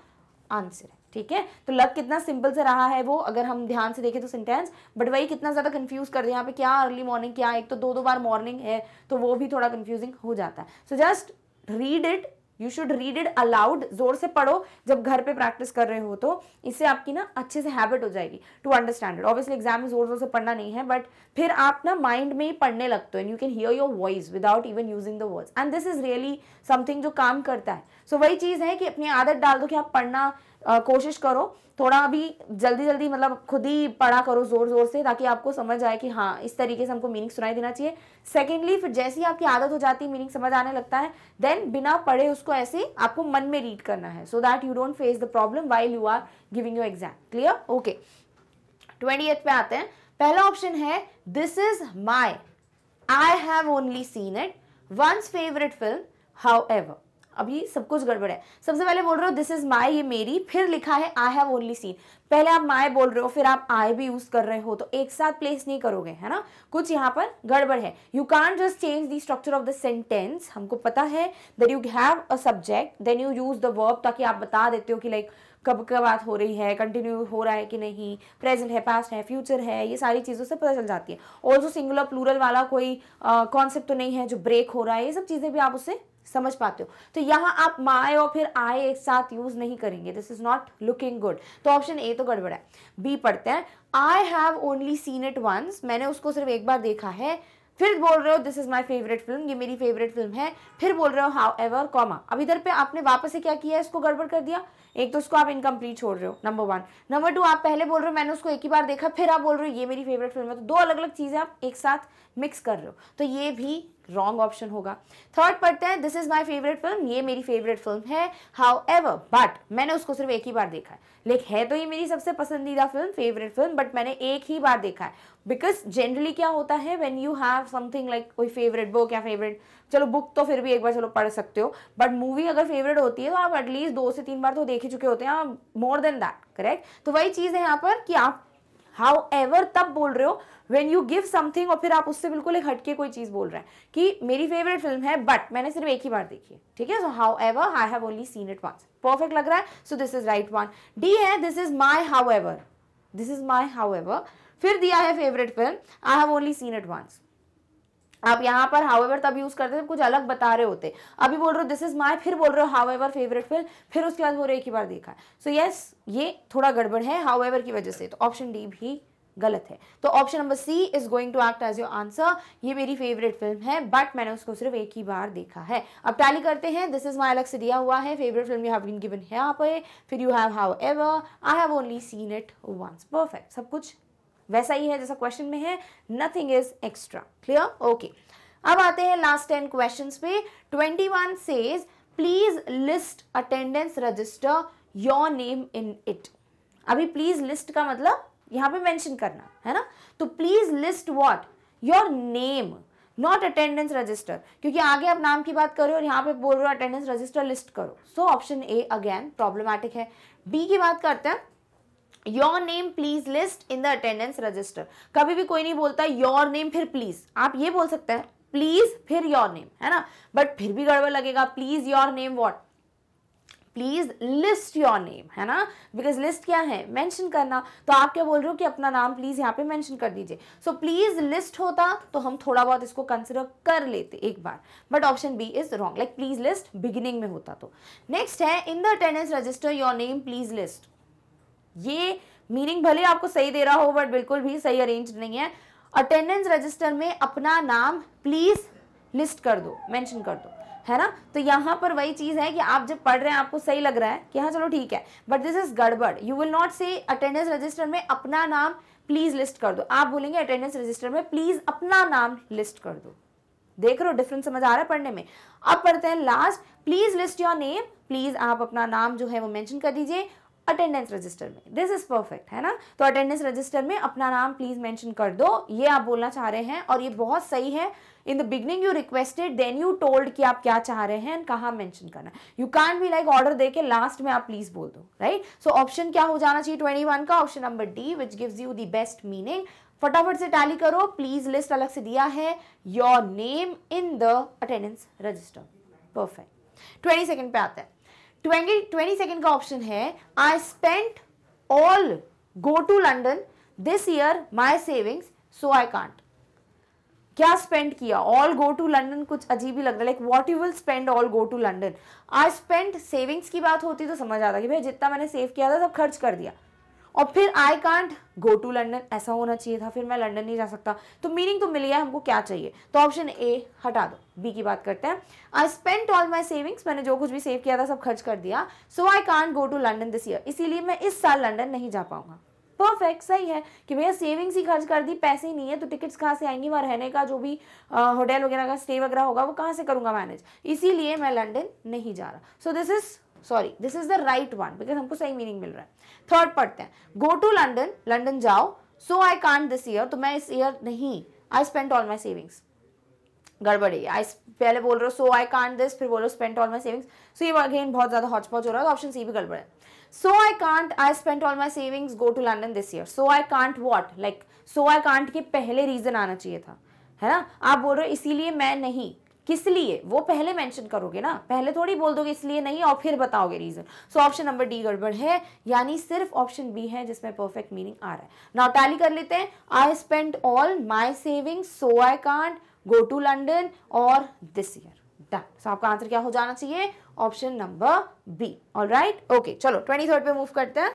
आंसर है। ठीक है, तो लग कितना सिंपल से रहा है वो, अगर हम ध्यान से देखें तो सेंटेंस, बट वही कितना ज्यादा कंफ्यूज कर दे यहाँ पे, क्या अर्ली मॉर्निंग, क्या एक तो दो बार मॉर्निंग है, तो वो भी थोड़ा कंफ्यूजिंग हो जाता है। So just read it, you should read it allowed, जोर से पढ़ो जब घर पे प्रैक्टिस कर रहे हो, तो इससे आपकी ना अच्छे से हैबिट हो जाएगी to understand it. Obviously exam में जोर जोर से पढ़ना नहीं है, बट फिर आप ना माइंड में ही पढ़ने लगते हो, and you can hear your voice without even using the words, and this is really something जो काम करता है। सो वही चीज है कि अपनी आदत डाल दो कि आप पढ़ना कोशिश करो, थोड़ा अभी जल्दी जल्दी, मतलब खुद ही पढ़ा करो जोर जोर से, ताकि आपको समझ आए कि हाँ इस तरीके से हमको मीनिंग सुनाई देना चाहिए। सेकेंडली, फिर जैसे ही आपकी आदत हो जाती है, मीनिंग समझ आने लगता है, देन बिना पढ़े उसको ऐसे आपको मन में रीड करना है, so that you don't face the problem while you are giving your exam. Clear, okay. 28 पे आते हैं। पहला ऑप्शन है this is my, I have only seen it, once favourite film, however. अभी सब कुछ गड़बड़ है। सबसे पहले बोल रहे हो दिस इज माई, ये मेरी, फिर लिखा है आई हैव ओनली सीन, पहले आप माई बोल रहे हो, फिर आप आई भी यूज कर रहे हो, तो एक साथ प्लेस नहीं करोगे, है ना, कुछ यहाँ पर गड़बड़ है। You can't just change the structure of the sentence. हमको पता है that you have a subject, then you use the verb, ताकि आप बता देते हो कि लाइक कब कब बात हो रही है, कंटिन्यू हो रहा है कि नहीं, प्रेजेंट है, पास्ट है, फ्यूचर है, ये सारी चीज़ों से पता चल जाती है। ऑल्सो सिंगुलर प्लूरल वाला कोई कॉन्सेप्ट तो नहीं है जो ब्रेक हो रहा है, ये सब चीज़ें भी आप उससे समझ पाते हो। तो यहाँ आप माई और फिर आई एक साथ यूज नहीं करेंगे, this is not looking good. तो ऑप्शन ए तो गड़बड़ है। बी पढ़ते हैं, I have only seen it once, मैंने उसको सिर्फ एक बार देखा है, फिर बोल रहे हो this is my favourite film, ये मेरी फेवरेट फिल्म है, फिर बोल रहे हो हाउ एवर, कॉमा। अब इधर पे आपने वापस से क्या किया है, इसको गड़बड़ कर दिया। एक तो उसको आप इनकम्प्लीट छोड़ रहे हो, नंबर 1। नंबर 2, आप पहले बोल रहे हो मैंने उसको एक ही बार देखा, फिर आप बोल रहे हो ये मेरी फेवरेट फिल्म है, तो दो अलग अलग चीजें आप एक साथ मिक्स कर रहे हो, तो ये भी रॉन्ग ऑप्शन होगा। थर्ड पढ़ते हैं, this is my favourite film, ये मेरी फेवरेट फिल्म है, हाउ एवर, बट मैंने उसको सिर्फ एक ही बार देखा है। लेकिन है तो ये मेरी सबसे पसंदीदा फिल्म, फेवरेट फिल्म, बट मैंने एक ही बार देखा है। बिकॉज जनरली क्या होता है, when you have something like कोई फेवरेट बुक या फेवरेट, चलो बुक तो फिर भी एक बार चलो पढ़ सकते हो, बट मूवी अगर फेवरेट होती है तो आप एटलीस्ट 2 से 3 बार तो देख ही चुके होते हैं, मोर देन दैट, करेक्ट। तो वही चीज है यहाँ पर कि आप हाउ एवर तब बोल रहे हो व्हेन यू गिव समथिंग, और फिर आप उससे बिल्कुल एक हटके कोई चीज बोल रहे हैं कि मेरी फेवरेट फिल्म है बट मैंने सिर्फ एक ही बार देखी है, ठीक है। So however, I have only seen it once, perfect लग रहा है, so this is right one. D है this is my however, this is my however, फिर दिया है favourite film, I have only seen it once. आप यहाँ पर हाउएवर तब यूज करते थे कुछ अलग बता रहे होते, अभी बोल रहे हो दिस इज माई, फिर बोल रहे हो हाउएवर फेवरेट फिल्म, फिर उसके बाद बोल रहे हो एक ही बार देखा है। सो यस, ये थोड़ा गड़बड़ है हाउएवर की वजह से, तो ऑप्शन डी भी गलत है। तो option number C is going to act as your answer, ये मेरी फेवरेट फिल्म है बट मैंने उसको सिर्फ एक ही बार देखा है। अब टैली करते हैं, दिस इज माई अलग से दिया हुआ है, favourite film you have been given है यहाँ पे, फिर you have however, I have only seen it once, perfect, सब कुछ वैसा ही है जैसा क्वेश्चन में है, nothing is extra, clear, okay. अब आते हैं लास्ट 10 क्वेश्चंस पे। 21 says please list attendance register your name in it. अभी प्लीज लिस्ट का मतलब यहाँ पे मेंशन करना है ना, तो please list what, your name, not attendance register, क्योंकि आगे आप नाम की बात कर रहे हो और यहाँ पे बोल रहे हो अटेंडेंस रजिस्टर लिस्ट करो। So option A again problematic है। बी की बात करते हैं, your name please list in the attendance register. कभी भी कोई नहीं बोलता योर नेम फिर प्लीज, आप ये बोल सकते हैं प्लीज फिर योर नेम, है ना, बट फिर भी गड़बड़ लगेगा। Please your name what, please list your name, है ना, बिकॉज लिस्ट क्या है, मेंशन करना। तो आप क्या बोल रहे हो कि अपना नाम प्लीज यहाँ पे मेंशन कर दीजिए। सो प्लीज लिस्ट होता तो हम थोड़ा बहुत इसको कंसिडर कर लेते एक बार, but option B is wrong, like please list beginning में होता तो। नेक्स्ट है in the attendance register your name please list. ये मीनिंग भले आपको सही दे रहा हो बट बिल्कुल भी सही अरेंज नहीं है। अटेंडेंस रजिस्टर में अपना नाम प्लीज लिस्ट कर दो, मेंशन कर दो, है ना। तो यहाँ पर वही चीज है कि आप जब पढ़ रहे हैं आपको सही लग रहा है कि हाँ चलो ठीक है, बट दिस इज गड़बड़। यू विल नॉट से अटेंडेंस रजिस्टर में अपना नाम प्लीज लिस्ट कर दो, आप बोलेंगे अटेंडेंस रजिस्टर में प्लीज अपना नाम लिस्ट कर दो। देख रहे हो डिफरेंस समझ आ रहा है पढ़ने में। अब पढ़ते हैं last, please list your name, please आप अपना नाम जो है वो मेंशन कर दीजिए अटेंडेंस रजिस्टर में। दिस इज परफेक्ट, है ना। तो अटेंडेंस रजिस्टर में अपना नाम प्लीज मेंशन कर दो, ये आप बोलना चाह रहे हैं और ये बहुत सही है। In the beginning you requested, then you told कि आप क्या चाह रहे हैं, कहाँ मेंशन करना। You can't be like order देके लास्ट में आप प्लीज बोल दो, राइट। सो ऑप्शन क्या हो जाना चाहिए 21 का, option number D, which gives you the best meaning. फटाफट से टैली करो, प्लीज लिस्ट अलग से दिया है, your name in the attendance register, perfect. 20 second पे आता है। 20 सेकेंड का ऑप्शन है, I spent all go to London this year my savings so I can't. क्या स्पेंड किया, ऑल गो टू लंडन कुछ अजीब ही लग रहा है, like what you will spend all go to London. I spent savings की बात होती तो समझ आता कि भाई जितना मैंने सेव किया था सब खर्च कर दिया, और फिर I can't go to London ऐसा होना चाहिए था, फिर मैं लंदन नहीं जा सकता। तो मीनिंग तो मिल गया, हमको क्या चाहिए, तो ऑप्शन ए हटा दो, बी की बात करते हैं। I spent all my savings, मैंने जो कुछ भी सेव किया था सब खर्च कर दिया, so I can't go to London this year, इसीलिए मैं इस साल लंदन नहीं जा पाऊंगा। परफेक्ट, सही है कि भैया सेविंग्स ही खर्च कर दी, पैसे ही नहीं है तो टिकट्स कहाँ से आएंगी, वहाँ रहने का जो भी होटल वगैरह का स्टे वगैरह होगा वो कहाँ से करूंगा मैनेज, इसीलिए मैं लंदन नहीं जा रहा। सो this is the right one, because हमको सही मीनिंग मिल रहा है। थर्ड पढ़ते हैं, गो टू लंदन, लंदन जाओ, सो आई कांट दिस ईयर, तो मैं इस ईयर नहीं, आई स्पेंट ऑल माई सेविंग्स, गड़बड़ है। आई पहले बोल रहे हो सो आई कांट दिस, फिर बोलो स्पेंट ऑल माई सेविंग्स, सो ये अगेन बहुत ज्यादा हॉच पॉच हो रहा है, ऑप्शन सी भी गड़बड़ है। So I can't, I spent all my savings, go to London this year. So I can't what? Like, so I can't के पहले रीजन आना चाहिए था, है ना। आप बोल रहे हो इसीलिए मैं नहीं, किस लिए, वो पहले मेंशन करोगे ना, पहले थोड़ी बोल दोगे इसलिए नहीं और फिर बताओगे reason. So option number D गड़बड़ है, यानी सिर्फ ऑप्शन बी है जिसमें परफेक्ट मीनिंग आ रहा है। नाउ टैली कर लेते हैं, I spent all my savings so I can't go to London और दिस ईयर, डन। सो आपका आंसर क्या हो जाना चाहिए, option number B. Alright, okay, चलो 23rd पे मूव करते हैं।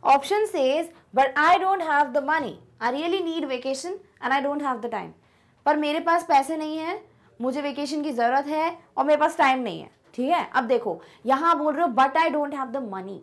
Option says but I don't have the money, I really need vacation and I don't have the time. पर मेरे पास पैसे नहीं है, मुझे वेकेशन की जरूरत है और मेरे पास टाइम नहीं है, ठीक है। अब देखो यहां बोल रहे हो but I don't have the money,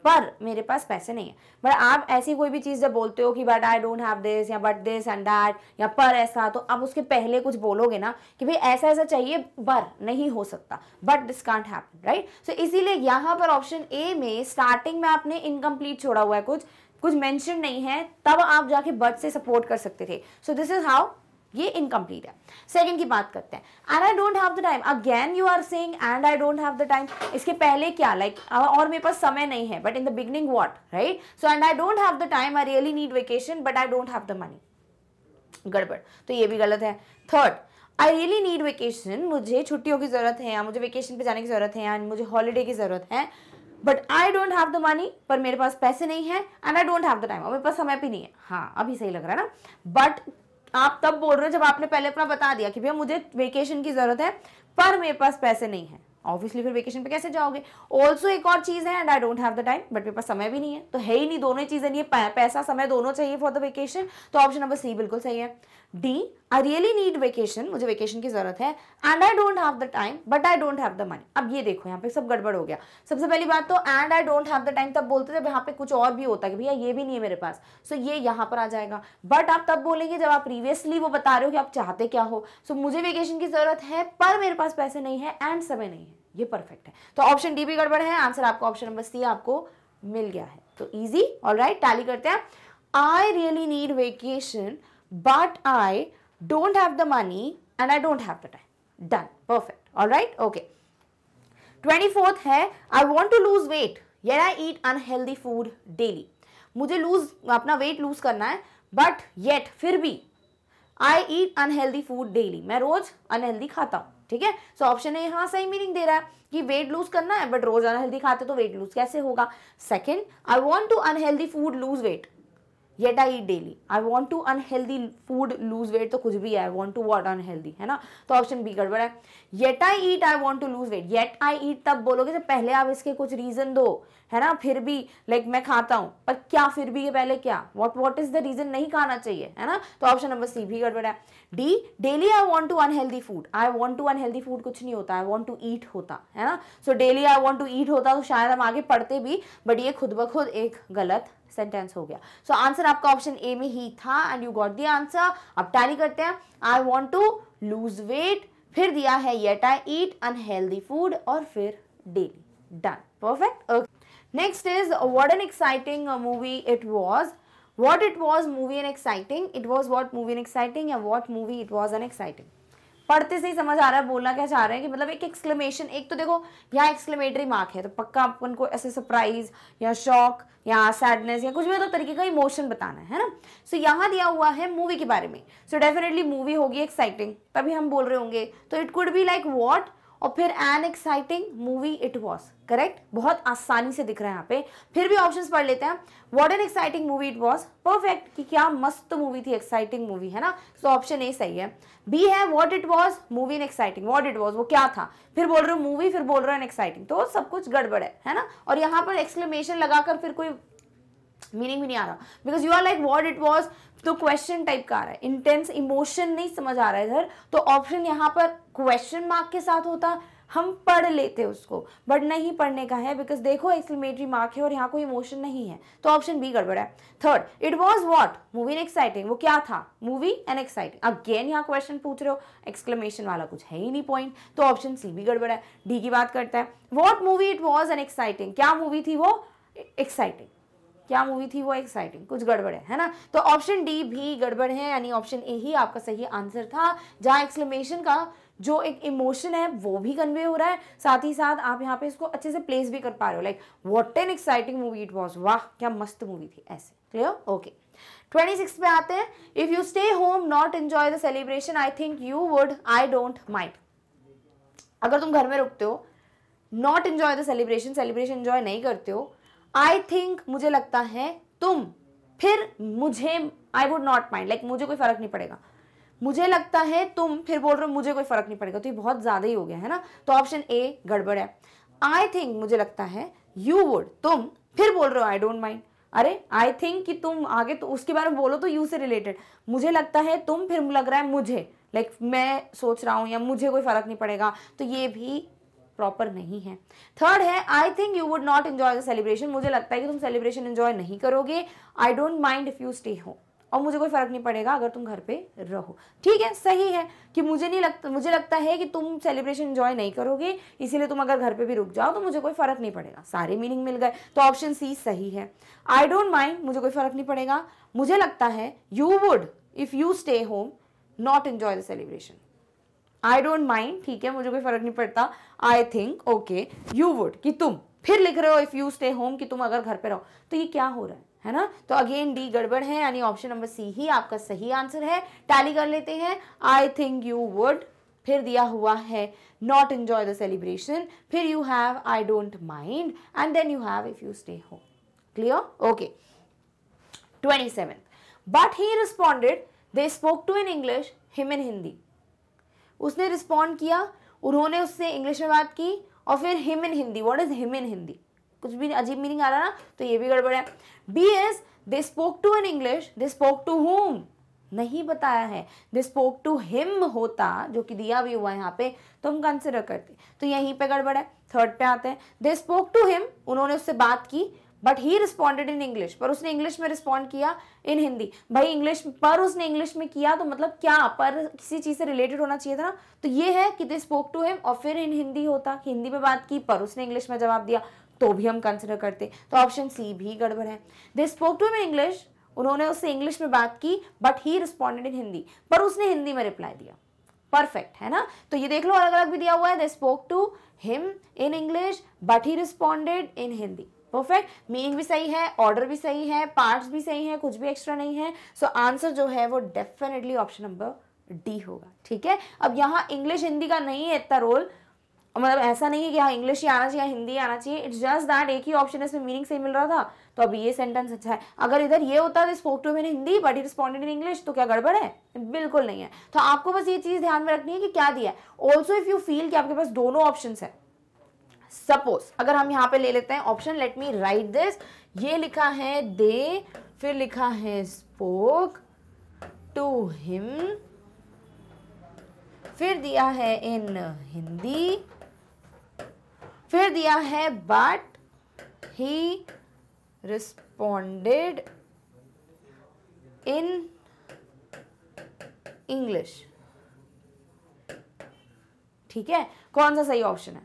पर मेरे पास पैसे नहीं है। बट आप ऐसी कोई भी चीज जब बोलते हो कि but I don't have this या बट दिस एंड दैट या पर ऐसा, तो आप उसके पहले कुछ बोलोगे ना कि भाई ऐसा ऐसा चाहिए, पर नहीं हो सकता, but this can't happen, right. So इसीलिए यहाँ पर ऑप्शन ए में स्टार्टिंग में आपने इनकम्प्लीट छोड़ा हुआ है, कुछ मेंशन नहीं है, तब आप जाके बट से सपोर्ट कर सकते थे। सो दिस इज हाउ ये इनकम्प्लीट है। सेकंड की बात करते हैं, and I don't have the time, again you are saying and I don't have the time, इसके पहले क्या लाइक और मेरे पास समय नहीं है, but in the beginning what, right. So and I don't have the time, I really need vacation but I don't have the money, गड़बड़, तो ये भी गलत है। थर्ड, आई रियली नीड वेकेशन, मुझे छुट्टियों की जरूरत है या मुझे वेकेशन पे जाने की जरूरत है या मुझे हॉलीडे की जरूरत है, but I don't have the money, पर मेरे पास पैसे नहीं है, and I don't have the time, और मेरे पास समय भी नहीं है। हाँ अभी सही लग रहा है ना, बट आप तब बोल रहे हो जब आपने पहले अपना बता दिया कि भैया मुझे वेकेशन की जरूरत है पर मेरे पास पैसे नहीं है, ऑब्वियसली फिर वेकेशन पे कैसे जाओगे। ऑल्सो एक और चीज है, and I don't have the time, but मेरे पास समय भी नहीं है, तो है ही नहीं, दोनों ही चीजें नहीं है, पैसा समय दोनों चाहिए फॉर द वेकेशन, तो ऑप्शन नंबर सी बिल्कुल सही है। डी, आई रियली नीड वेकेशन, मुझे वेकेशन की जरूरत है, and I don't have the time but I don't have the money. अब ये देखो यहाँ पे सब गड़बड़ हो गया। सबसे पहली बात तो and I don't have the time तब बोलते जब यहाँ पे कुछ और भी होता कि भैया ये भी नहीं है मेरे पास, सो ये यहाँ पर आ जाएगा। बट आप तब बोलेंगे जब आप प्रीवियसली वो बता रहे हो कि आप चाहते क्या हो, सो मुझे वेकेशन की जरूरत है पर मेरे पास पैसे नहीं है एंड समय नहीं है, ये परफेक्ट है। तो ऑप्शन डी भी गड़बड़ है, आंसर आपका ऑप्शन नंबर सी आपको मिल गया है, तो इजी। ऑलराइट, टैली करते हैं, आई really need vacation but I don't have the money and I don't have the time. Done. Perfect. All right. Okay. 24th है I want to lose weight yet I eat unhealthy food daily. मुझे अपना weight lose करना है but yet फिर भी I eat unhealthy food daily. मैं रोज unhealthy खाता हूँ. ठीक है. सो ऑप्शन ए यहाँ सही मीनिंग दे रहा है कि वेट लूज करना है बट रोज अनहेल्दी खाते तो वेट लूज कैसे होगा. Second, I want to unhealthy food lose weight yet I eat daily. I want to unhealthy food lose weight तो कुछ भी है. I want to what unhealthy है ना. तो ऑप्शन बी गड़बड़ है. Yet I eat I want to lose weight. Yet I eat तब बोलोगे जब पहले आप इसके कुछ रीजन दो है ना. फिर भी लाइक मैं खाता हूँ पर क्या फिर भी के पहले क्या what is the reason नहीं खाना चाहिए है ना. तो ऑप्शन नंबर सी भी गड़बड़ है. D daily I want to unhealthy food. I want to unhealthy food कुछ नहीं होता. I want to eat होता है ना. So daily I want to eat होता तो शायद हम आगे पढ़ते भी बट ये खुद ब खुद एक गलत सेंटेंस हो गया. सो आंसर आपका ऑप्शन ए में ही था and you got the answer. अब टैली करते हैं. I want to lose weight, फिर दिया है yet I eat unhealthy food और फिर daily. Done. Perfect. Next is what an exciting movie it was. What it was movie and exciting. It was what movie and exciting या what movie it was and exciting. पढ़ते से ही समझ आ रहा है बोलना क्या चाह रहे हैं कि मतलब एक एक्सक्लेमेशन. एक तो देखो यहाँ एक्सक्लेमेटरी मार्क है तो पक्का अपन को ऐसे सरप्राइज या शॉक या सैडनेस या कुछ भी तो तरीके का इमोशन बताना है ना. सो यहाँ दिया हुआ है मूवी के बारे में. सो डेफिनेटली मूवी होगी एक्साइटिंग तभी हम बोल रहे होंगे. तो it could be like what और फिर N exciting movie it was. Correct. बहुत आसानी से दिख रहा है यहाँ पे. फिर भी ऑप्शंस पढ़ लेते हैं. What an exciting movie it was. Perfect कि क्या मस्त मूवी थी, एक्साइटिंग मूवी है ना. सो ऑप्शन ए सही है. बी है what it was movie an exciting. What it was वो क्या था, फिर बोल रहे हो मूवी, फिर बोल रहे हो एन एक्साइटिंग. तो सब कुछ गड़बड़ है ना. और यहाँ पर एक्सक्लेमेशन लगाकर फिर कोई मीनिंग भी नहीं आ रहा because you are like what it was. तो क्वेश्चन टाइप का आ रहा है, इंटेंस इमोशन नहीं समझ आ रहा है इधर. तो ऑप्शन यहाँ पर क्वेश्चन मार्क के साथ होता हम पढ़ लेते उसको बट नहीं पढ़ने का है बिकॉज देखो एक्सक्लेमेटरी मार्क है और यहाँ कोई इमोशन नहीं है. तो ऑप्शन बी गड़बड़ है. Third, it was what movie an exciting. वो क्या था, मूवी एन एक्साइटिंग. अगेन यहाँ क्वेश्चन पूछ रहे हो, एक्सक्लेमेशन वाला कुछ है ही नहीं पॉइंट. तो ऑप्शन सी भी गड़बड़ है. डी की बात करता है. What movie it was an exciting. क्या मूवी थी वो एक्साइटिंग. क्या मूवी थी वो एक्साइटिंग. कुछ गड़बड़ है ना. तो ऑप्शन डी भी गड़बड़ है यानी ऑप्शन ए ही आपका सही आंसर था जहां एक्सक्लेमेशन का जो एक इमोशन है वो भी कन्वे हो रहा है, साथ ही साथ आप यहाँ पे इसको अच्छे से प्लेस भी कर पा रहे हो. Like what an exciting movie it was. वाह क्या मस्त मूवी थी. ऐसे. क्लियर. ओके. 26 पे आते हैं. If you stay home not enjoy the celebration I think you would I don't mind. अगर तुम घर में रुकते हो, not enjoy the celebration, celebration enjoy नहीं करते हो, आई थिंक मुझे लगता है, तुम, फिर मुझे I would not mind like मुझे कोई फर्क नहीं पड़ेगा. मुझे लगता है तुम, फिर बोल रहे हो मुझे कोई फर्क नहीं पड़ेगा. तो ये बहुत ज्यादा ही हो गया है ना. तो ऑप्शन ए गड़बड़ है. आई थिंक मुझे लगता है, यू वुड तुम, फिर बोल रहे हो आई डोंट माइंड. अरे आई थिंक कि तुम आगे तो उसके बारे में बोलो तो यू से रिलेटेड. मुझे लगता है तुम, फिर लग रहा है मुझे, लाइक मैं सोच रहा हूं या मुझे कोई फर्क नहीं पड़ेगा. तो ये भी प्रॉपर नहीं है. थर्ड है I think you would not enjoy the celebration. मुझे लगता है कि तुम सेलिब्रेशन एंजॉय नहीं करोगे. आई don't mind if you stay home. और मुझे कोई फर्क नहीं पड़ेगा अगर तुम घर पे रहो. ठीक है, सही है कि मुझे लगता है कि तुम सेलिब्रेशन एंजॉय नहीं करोगे, इसीलिए तुम अगर घर पे भी रुक जाओ तो मुझे कोई फर्क नहीं पड़ेगा. सारे मीनिंग मिल गए. तो ऑप्शन सी सही है. आई डोंट माइंड मुझे कोई फर्क नहीं पड़ेगा. मुझे लगता है you would if you stay home not enjoy the celebration. I don't mind ठीक है, मुझे कोई फर्क नहीं पड़ता. I think okay you would कि तुम, फिर लिख रहे हो इफ यू स्टे होम कि तुम अगर घर पे रहो. तो ये क्या हो रहा है ना. तो अगेन डी गड़बड़ है यानी ऑप्शन नंबर सी ही आपका सही आंसर है. टैली कर लेते हैं. आई थिंक यू वुड, फिर दिया हुआ है नॉट एंजॉय द सेलिब्रेशन, फिर you have I don't mind and then you have if you stay home. Clear. Okay. 27. But he responded they spoke to in English him in Hindi. उसने respond किया, उन्होंने उससे English में बात की और फिर him in Hindi. What is him in Hindi. कुछ भी अजीब मीनिंग आ रहा ना, तो ये भी गड़बड़ है. B is they spoke to in English, they spoke to whom नहीं बताया है. दे स्पोक टू हिम होता जो कि दिया भी हुआ है यहाँ पे तो हम कंसिडर करते. तो यहीं पे गड़बड़ है. थर्ड पे आते हैं. दे स्पोक टू हिम, उन्होंने उससे बात की, but he responded in English, पर उसने इंग्लिश में रिस्पॉन्ड किया इन हिंदी. भाई इंग्लिश पर उसने इंग्लिश में किया तो मतलब क्या, पर किसी चीज से रिलेटेड होना चाहिए था ना. तो ये है कि दे स्पोक टू हिम और फिर इन हिंदी होता कि हिंदी में बात की पर उसने इंग्लिश में जवाब दिया तो भी हम कंसिडर करते. तो ऑप्शन सी भी गड़बड़ है. They spoke to him in English, उन्होंने उससे इंग्लिश में बात की but he responded in Hindi, पर उसने हिंदी में रिप्लाई दिया। परफेक्ट है ना। तो ये देख लो अलग अलग भी दिया हुआ है, they spoke to him in English but he responded in Hindi. Perfect, meaning भी सही है, ऑर्डर भी सही है, पार्ट्स भी सही है, कुछ भी एक्स्ट्रा नहीं है। सो आंसर जो है वो डेफिनेटली ऑप्शन नंबर डी होगा। ठीक है, अब यहाँ इंग्लिश हिंदी का नहीं है इतना रोल, मतलब ऐसा नहीं है कि हाँ इंग्लिश ही आना चाहिए हिंदी आना चाहिए, इट्स जस्ट दैट एक ही ऑप्शन है इसमें मीनिंग सही मिल रहा था, तो अब ये सेंटेंस अच्छा है। अगर इधर ये होता है spoke to in Hindi but he responded in English, तो क्या गड़बड़ है? बिल्कुल नहीं है। तो आपको बस ये चीज ध्यान में रखनी है कि क्या दिया है। ऑल्सो इफ यू फील कि आपके पास दोनों ऑप्शन है, सपोज अगर हम यहाँ पे ले लेते हैं option, let me right this, ये लिखा है दे, फिर लिखा है स्पोक टू हिम, फिर दिया है इन हिंदी, फिर दिया है but he responded in English. ठीक है, कौन सा सही ऑप्शन है?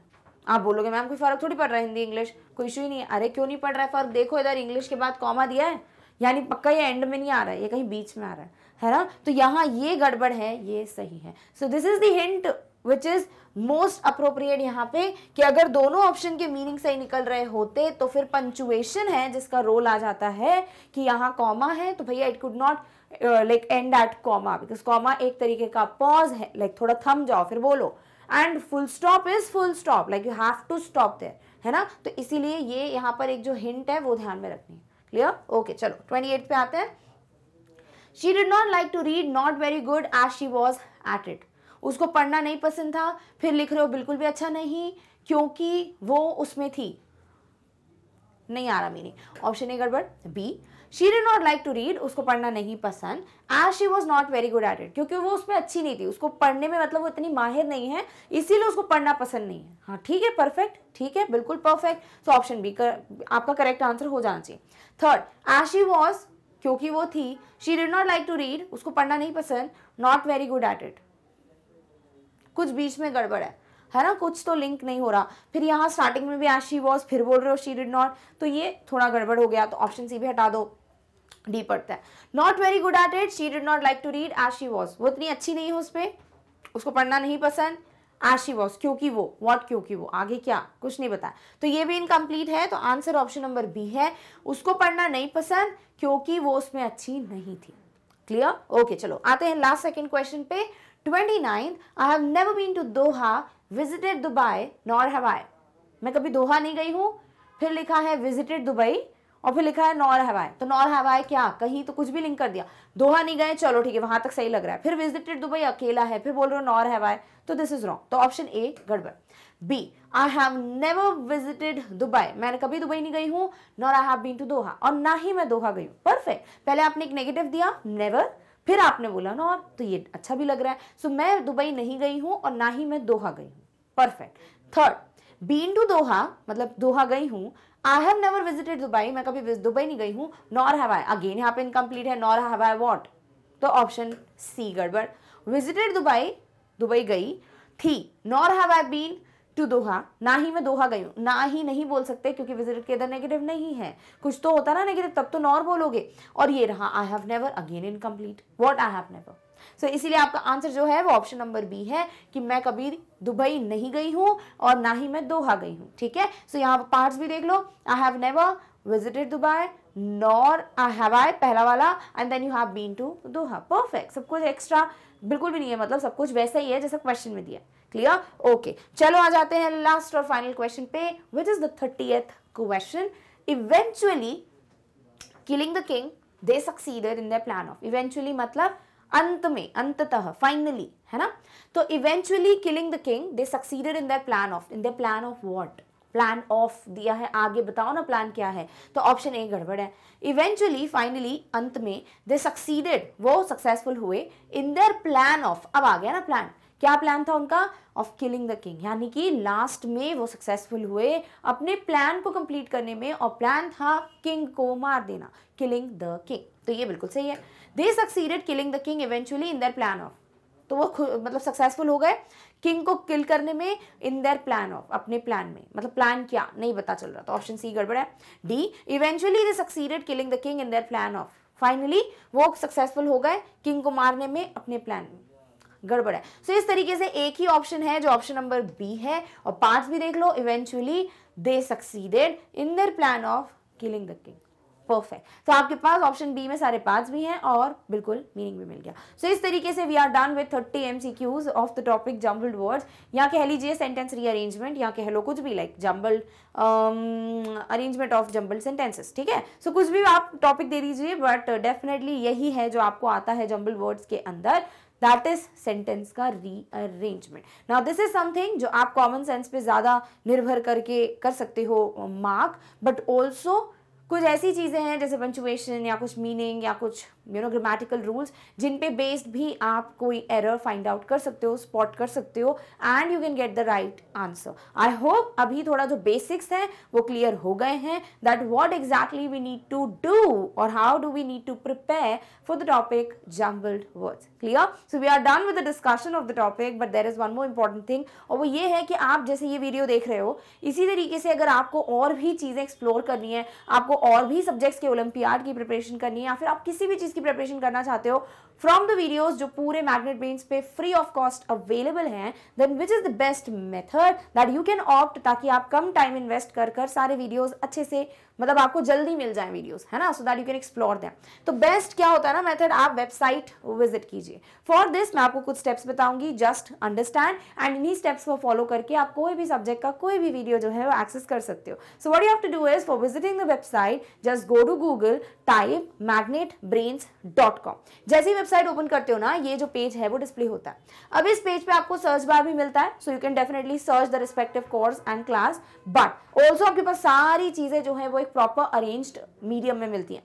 आप बोलोगे मैम कोई फर्क थोड़ी पड़ रहा है हिंदी इंग्लिश, कोई इशू ही नहीं है। अरे क्यों नहीं पड़ रहा है फर्क? देखो इधर इंग्लिश के बाद कॉमा दिया है, यानी पक्का ये एंड में नहीं आ रहा है, ये कहीं बीच में आ रहा है ना। तो यहाँ ये गड़बड़ है, ये सही है। So this is the hint which is most appropriate यहाँ पे, कि अगर दोनों ऑप्शन के मीनिंग सही निकल रहे होते तो फिर पंचुएशन है जिसका रोल आ जाता है, कि यहाँ कॉमा है तो भैया it could not like and at comma, because comma एक तरीके का पॉज है, लाइक थोड़ा थम जाओ फिर बोलो, and full stop is full stop, like you have to stop there, है ना। तो इसीलिए ये यहाँ पर एक जो हिंट है वो ध्यान में रखनी है। क्लियर? ओके, चलो 28 पे आते हैं। She did not like to read not very good as she was at it. उसको पढ़ना नहीं पसंद था, फिर लिख रहे हो बिल्कुल भी अच्छा नहीं क्योंकि वो उसमें थी। नहीं आ रहा मीनिंग, ऑप्शन ए गड़बड़। B, she did not like to read, उसको पढ़ना नहीं पसंद, as she was not very good at it, क्योंकि वो उसमें अच्छी नहीं थी, उसको पढ़ने में मतलब वो इतनी माहिर नहीं है, इसीलिए उसको पढ़ना पसंद नहीं है। हाँ ठीक है, परफेक्ट, ठीक है, बिल्कुल परफेक्ट। तो ऑप्शन बी आपका करेक्ट आंसर हो जाना चाहिए। थर्ड, एज शी वॉज, क्योंकि वो थी, she did not like to read, उसको पढ़ना नहीं पसंद, not very good at it, कुछ बीच में गड़बड़ है ना, कुछ तो लिंक नहीं हो रहा। फिर यहाँ स्टार्टिंग में भी एज शी वॉज, फिर बोल रहे हो शी डिड नॉट, तो ये थोड़ा गड़बड़ हो गया। तो ऑप्शन सी भी हटा दो, डी पड़ता है। Not very good at it, she did not like to read as she was, वो इतनी अच्छी नहीं है उस पर, उसको पढ़ना नहीं पसंद, एज शी वॉज, क्योंकि वो, व्हाट क्योंकि वो, आगे क्या कुछ नहीं बताया, तो ये भी इनकम्प्लीट है। तो आंसर ऑप्शन नंबर बी है, उसको पढ़ना नहीं पसंद क्योंकि वो उसमें अच्छी नहीं थी। क्लियर? ओके, चलो आते हैं लास्ट सेकंड क्वेश्चन पे। 29, I have never been to Doha, visited Dubai, nor have I. मैं कभी दोहा नहीं गई हूँ, फिर लिखा है विजिटेड दुबई, और फिर लिखा है नॉर हैव आई। तो नॉर हैव आई क्या, कहीं तो कुछ भी लिंक कर दिया। दोहा नहीं गए, चलो ठीक है, वहां तक सही लग रहा है। फिर विजिटेड दुबई अकेला है, फिर बोल रहे हो नॉर हैव आई, तो दिस इज रॉन्ग। तो ऑप्शन ए गड़बड़। B, I have never visited Dubai, मैंने कभी दुबई नहीं गई हूँ, nor I have been to Doha, और ना ही मैं दोहा गई हूँ। परफेक्ट, पहले आपने एक नेगेटिव दिया नेवर, फिर आपने बोला नॉर, तो ये अच्छा भी लग रहा है। सो मैं दुबई नहीं गई हूँ और ना ही मैं दोहा गई हूँ। परफेक्ट। थर्ड, बीन टू दोहा मतलब दोहा गई हूँ, आई हैव नेवर विजिटेड दुबई, मैं कभी दुबई नहीं गई हूँ, नॉर हैव आई, अगेन यहाँ पे इनकम्प्लीट है, नॉर हैव आई व्हाट, तो ऑप्शन सी गड़बड़। विजिटेड दुबई, दुबई गई थी, nor have I been to Doha, ना ही मैं दोहा गई हूँ, ना ही नहीं बोल सकते क्योंकि विजिटेड के इधर नेगेटिव नहीं है, कुछ तो होता ना नेगेटिव, तब तो नॉर बोलोगे। और ये रहा I have never, again incomplete, what I have never. So इसीलिए आपका आंसर जो है वो ऑप्शन नंबर बी है, कि मैं कभी दुबई नहीं गई हूँ और ना ही मैं दोहा गई हूँ। ठीक है, सो यहाँ पर पार्ट्स भी देख लो, I have never visited Dubai, nor have I पहला वाला, and then you have been to Doha. Perfect, सब कुछ एक्स्ट्रा बिल्कुल भी नहीं है, मतलब सब कुछ वैसा ही है जैसा क्वेश्चन में दिया। क्लियर? ओके, चलो आ जाते हैं लास्ट और फाइनल क्वेश्चन पे, विच is the 30th question. Eventually killing the king, they succeeded in their plan of. Eventually मतलब अंत में, अंततः, फाइनली, है ना। तो eventually killing the king, they succeeded in their plan of, in their plan of what, plan of दिया है, आगे बताओ ना प्लान क्या है, तो ऑप्शन ए गड़बड़ है। इवेंचुअली, फाइनली, अंत में, दे सक्सीडेड, वो सक्सेसफुल हुए, इन देयर प्लान ऑफ, अब आ गया ना प्लान, क्या प्लान था उनका, ऑफ किलिंग द किंग, यानी कि लास्ट में वो सक्सेसफुल हुए अपने प्लान को कंप्लीट करने में, और प्लान था किंग को मार देना, किलिंग द किंग, तो ये बिल्कुल सही है। दे succeeded killing the king eventually in their plan of, तो वो मतलब सक्सेसफुल हो गए किंग को किल करने में, इन देयर प्लान ऑफ, अपने प्लान में, मतलब प्लान क्या नहीं पता चल रहा, तो ऑप्शन सी गड़बड़ है। D, eventually they succeeded killing the king in their plan of, finally वो सक्सेसफुल हो गए किंग को मारने में, अपने प्लान में गड़बड़ है। सो इस तरीके से एक ही ऑप्शन है जो ऑप्शन नंबर बी है, और 5 भी देख लो, eventually they succeeded in their plan of killing the king. Perfect. तो आपके पास ऑप्शन बी में सारे 5 भी हैं और बिल्कुल मीनिंग भी मिल गया। सो इस तरीके से we are done with 30 MCQs of the topic jumbled words, या कह लीजिए सेंटेंस रीअरेंजमेंट, या कह लो कुछ भी like jumbled arrangement of jumbled sentences, ठीक है। सो कुछ भी आप टॉपिक दे दीजिए, बट डेफिनेटली यही है जो आपको आता है जम्बल्ड वर्ड्स के अंदर, दैट इज सेंटेंस का rearrangement. Now this is something जो आप कॉमन सेंस पे ज्यादा निर्भर करके कर सकते हो मार्क, बट ऑल्सो कुछ ऐसी चीजें हैं जैसे पंचुएशन या कुछ मीनिंग या कुछ ग्रामेटिकल रूल्स, जिन पे बेस्ड भी आप कोई एरर फाइंड आउट कर सकते हो, स्पॉट कर सकते हो, and you can get the right answer. I hope अभी थोड़ा जो बेसिक्स हैं वो क्लियर हो गए हैं, that what exactly we need to do और how do we need to prepare for the topic jumbled words. Clear? So we are done with the discussion of the topic, but there is one more important thing, और वो ये है कि आप जैसे ये video देख रहे हो, इसी तरीके से अगर आपको और भी चीजें एक्सप्लोर करनी है, आपको और भी सब्जेक्ट्स के ओलंपियाड की प्रिपरेशन करनी है, या फिर आप किसी भी चीज की प्रिपरेशन करना चाहते हो फ्रॉम द वीडियोस जो पूरे मैग्नेट ब्रेन्स पे फ्री ऑफ कॉस्ट अवेलेबल हैं, then which is the best method that you can opt, ताकि आप कम टाइम इन्वेस्ट कर सारे वीडियोस अच्छे से, मतलब आपको जल्दी मिल जाए वीडियोस, है ना, सो that you can explore them. तो बेस्ट क्या होता है ना मेथड, आप वेबसाइट विजिट कीजिए। फॉर दिस मैं आपको कुछ स्टेप्स बताऊंगी, जस्ट अंडरस्टैंड, एंड इन्हीं स्टेप्स को फॉलो करके आप कोई भी सब्जेक्ट का कोई भी वीडियो जो है वो एक्सेस कर सकते हो। So what you have to do is, for visiting the website just go to Google, type magnetbrains.com। जैसे ही वेबसाइट ओपन करते हो ना, ये जो पेज है वो डिस्प्ले होता है। अब इस पेज पे आपको सर्च बार भी मिलता है, so you can definitely search the respective course and class, but also आपके पास सारी चीजें जो है वो एक प्रॉपर अरेंज्ड मीडियम में मिलती हैं।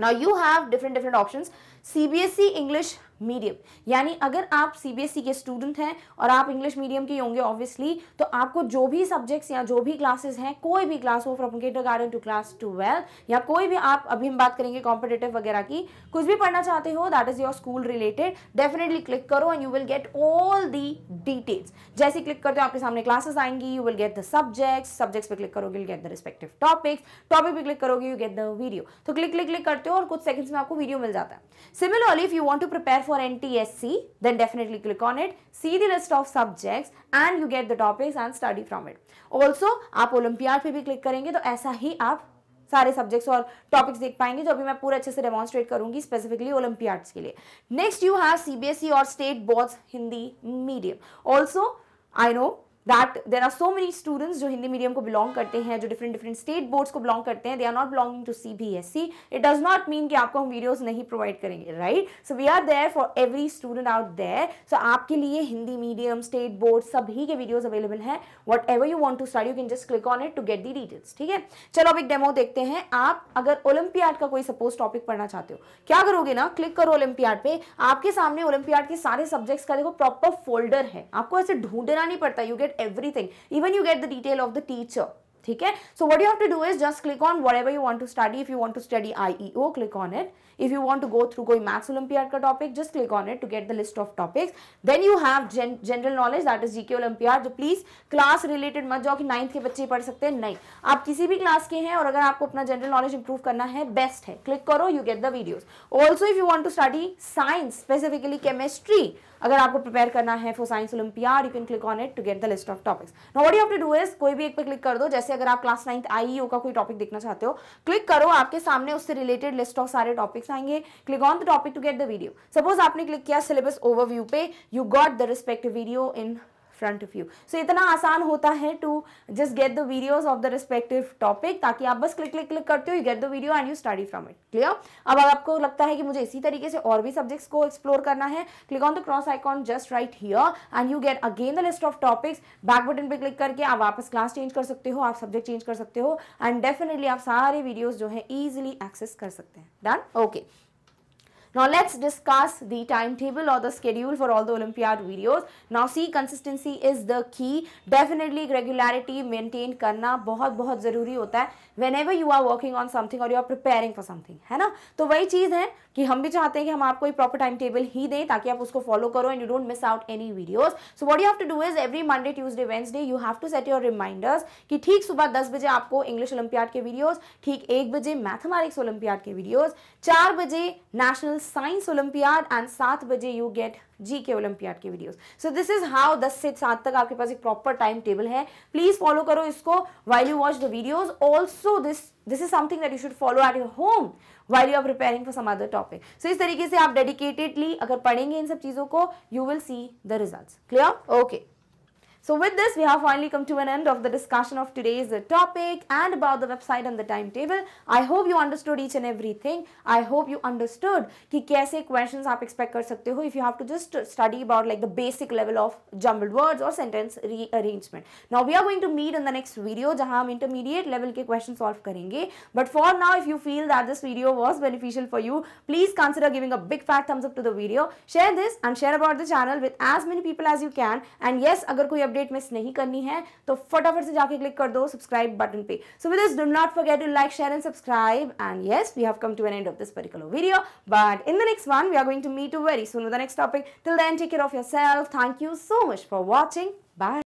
Now you have different options. CBSE English medium, यानी अगर आप CBSE के स्टूडेंट हैं और आप इंग्लिश मीडियम के होंगे ऑब्वियसली, तो आपको जो भी सब्जेक्ट्स या जो भी क्लासेस हैं, कोई भी क्लास हो फ्रॉम किंडरगार्टन टू क्लास 12, या कोई भी आप, अभी हम बात करेंगे कॉम्पिटिटिव वगैरह की, कुछ भी पढ़ना चाहते हो that is your school related, definitely click करो and you will get all the details. जैसे क्लिक करते हो आपके सामने क्लासेस आएंगी, you will get the subjects पे क्लिक करोगे, you get the respective topic पे क्लिक करोगे, यू गेट द वीडियो। तो क्लिक करते हो और कुछ सेकंड्स में आपको वीडियो मिल जाता है। Similarly, if you want to prepare for NTSC, then definitely click on it, see the list of subjects and you get the topics and study from it. Also, आप olympiad पे भी click करेंगे तो ऐसा ही आप सारे सब्जेक्ट्स और topics देख पाएंगे, जो अभी मैं पूरा अच्छे से डेमोन्स्ट्रेट करूंगी स्पेसिफिकली ओलंपियाड्स के लिए। नेक्स्ट यू हैव CBSE और state boards Hindi medium. Also I know that there are so many students जो हिंदी मीडियम को बिलोंग करते हैं, जो डिफरेंट स्टेट बोर्ड्स को बिलोंग करते हैं, they are not belonging to CBSE. It does not mean कि आपको हम वीडियोस नहीं प्रोवाइड करेंगे, right? So we are there for every student out there. So आपके लिए हिंदी मीडियम, स्टेट बोर्ड सभी के वीडियोस अवेलेबल हैं। Whatever you want to study you can just click on it to get the details, ठीक है। चलो अब एक डेमो देखते हैं। आप अगर ओलंपियाड का कोई सपोज टॉपिक पढ़ना चाहते हो, क्या करोगे ना, क्लिक करो ओलंपियाड पे, आपके सामने ओलंपियाड के सारे सब्जेक्ट्स का देखो प्रॉपर फोल्डर है, आपको ऐसे ढूंढना नहीं पड़ता, you get everything, even you get the detail of the teacher, ठीक है। So what you have to do is just click on whatever you want to study. If you want to study IEO, click on it. If you want to go through कोई maths olympiad का topic, just click on it to get the list of topics. Then you have general knowledge, that is GK olympiad, जो please class related मत जाओ कि 9th के बच्चे पढ़ सकते हैं, नहीं, आप किसी भी क्लास के हैं और अगर आपको अपना जनरल नॉलेज इंप्रूव करना है, बेस्ट है, क्लिक करो, you get the videos. Also if you want to study science, specifically chemistry, अगर आपको प्रिपेयर करना है for science olympiad, you can click on it to get the list of topics. Now what you have to do is, कोई भी एक पे click कर दो। जैसे अगर आप क्लास 9th IEO का कोई टॉपिक देखना चाहते हो, क्लिक करो, आपके सामने उससे रिलेटेड लिस्ट ऑफ सारे टॉपिक्स आएंगे, click on the topic to get the video. Suppose आपने क्लिक किया सिलेबस ओवरव्यू पे, you got the respective video in front of you. So इतना आसान होता है to just get the videos of the respective topic, ताकि आप बस क्लिक करते हो, you get the video and you study from it. Clear? अब आपको लगता है कि मुझे इसी तरीके से और भी सब्जेक्ट्स को एक्सप्लोर करना है, click on the cross icon just right here and you gate again the list of topics. Back button पे क्लिक करके आप वापस क्लास चेंज कर सकते हो, आप सब्जेक्ट चेंज कर सकते हो, एंड डेफिनेटली आप सारे वीडियोज जो है ईजिली एक्सेस कर सकते हैं। Done? Okay. Now let's discuss the timetable or the schedule for all the Olympiad videos. Now see, consistency is the key. Definitely regularity maintain करना बहुत बहुत ज़रूरी होता है whenever you are working on something or you are preparing for something, है ना. तो वही चीज़ है कि हम भी चाहते हैं कि हम आपको एक प्रॉपर टाइम टेबल ही दें ताकि आप उसको फॉलो करो and you don't miss out any videos. So what you have to do is every Monday, Tuesday, Wednesday you have to set your reminders कि ठीक सुबह 10 बजे आपको इंग्लिश ओलंपियाड के वीडियोस, ठीक 1 बजे मैथमेटिक्स ओलंपियाड के वीडियोस, 4 बजे नेशनल साइंस ओलंपियाड एंड 7 बजे यू गेट जीके ओलंपियाड के videos. So this is how 10 से 7 तक आपके पास एक प्रॉपर टाइम टेबल है. प्लीज फॉलो करो इसको while you watch the videos. Also this is something that you should follow at your home while you are preparing for some other topic. So इस तरीके से आप dedicatedly अगर पढ़ेंगे इन सब चीजों को, you will see the results. Clear? Okay. So with this, we have finally come to an end of the discussion of today's topic and about the website and the timetable. I hope you understood each and everything. I hope you understood कि कैसे questions आप expect कर सकते हो if you have to just study about like the basic level of jumbled words or sentence rearrangement. Now we are going to meet in the next video जहाँ हम intermediate level के questions solve करेंगे. But for now, if you feel that this video was beneficial for you, please consider giving a big fat thumbs up to the video. Share this and share about the channel with as many people as you can. And yes, अगर कोई update miss नहीं करनी है तो फटाफट से जाके click कर दो सब्सक्राइब बटन पे. So with this, do not forget to like, share and subscribe. And yes, we have come to an end of this particular video, but in the next one we are going to meet you very soon with the next topic. Till then, take care of yourself. Thank you so much for watching. Bye.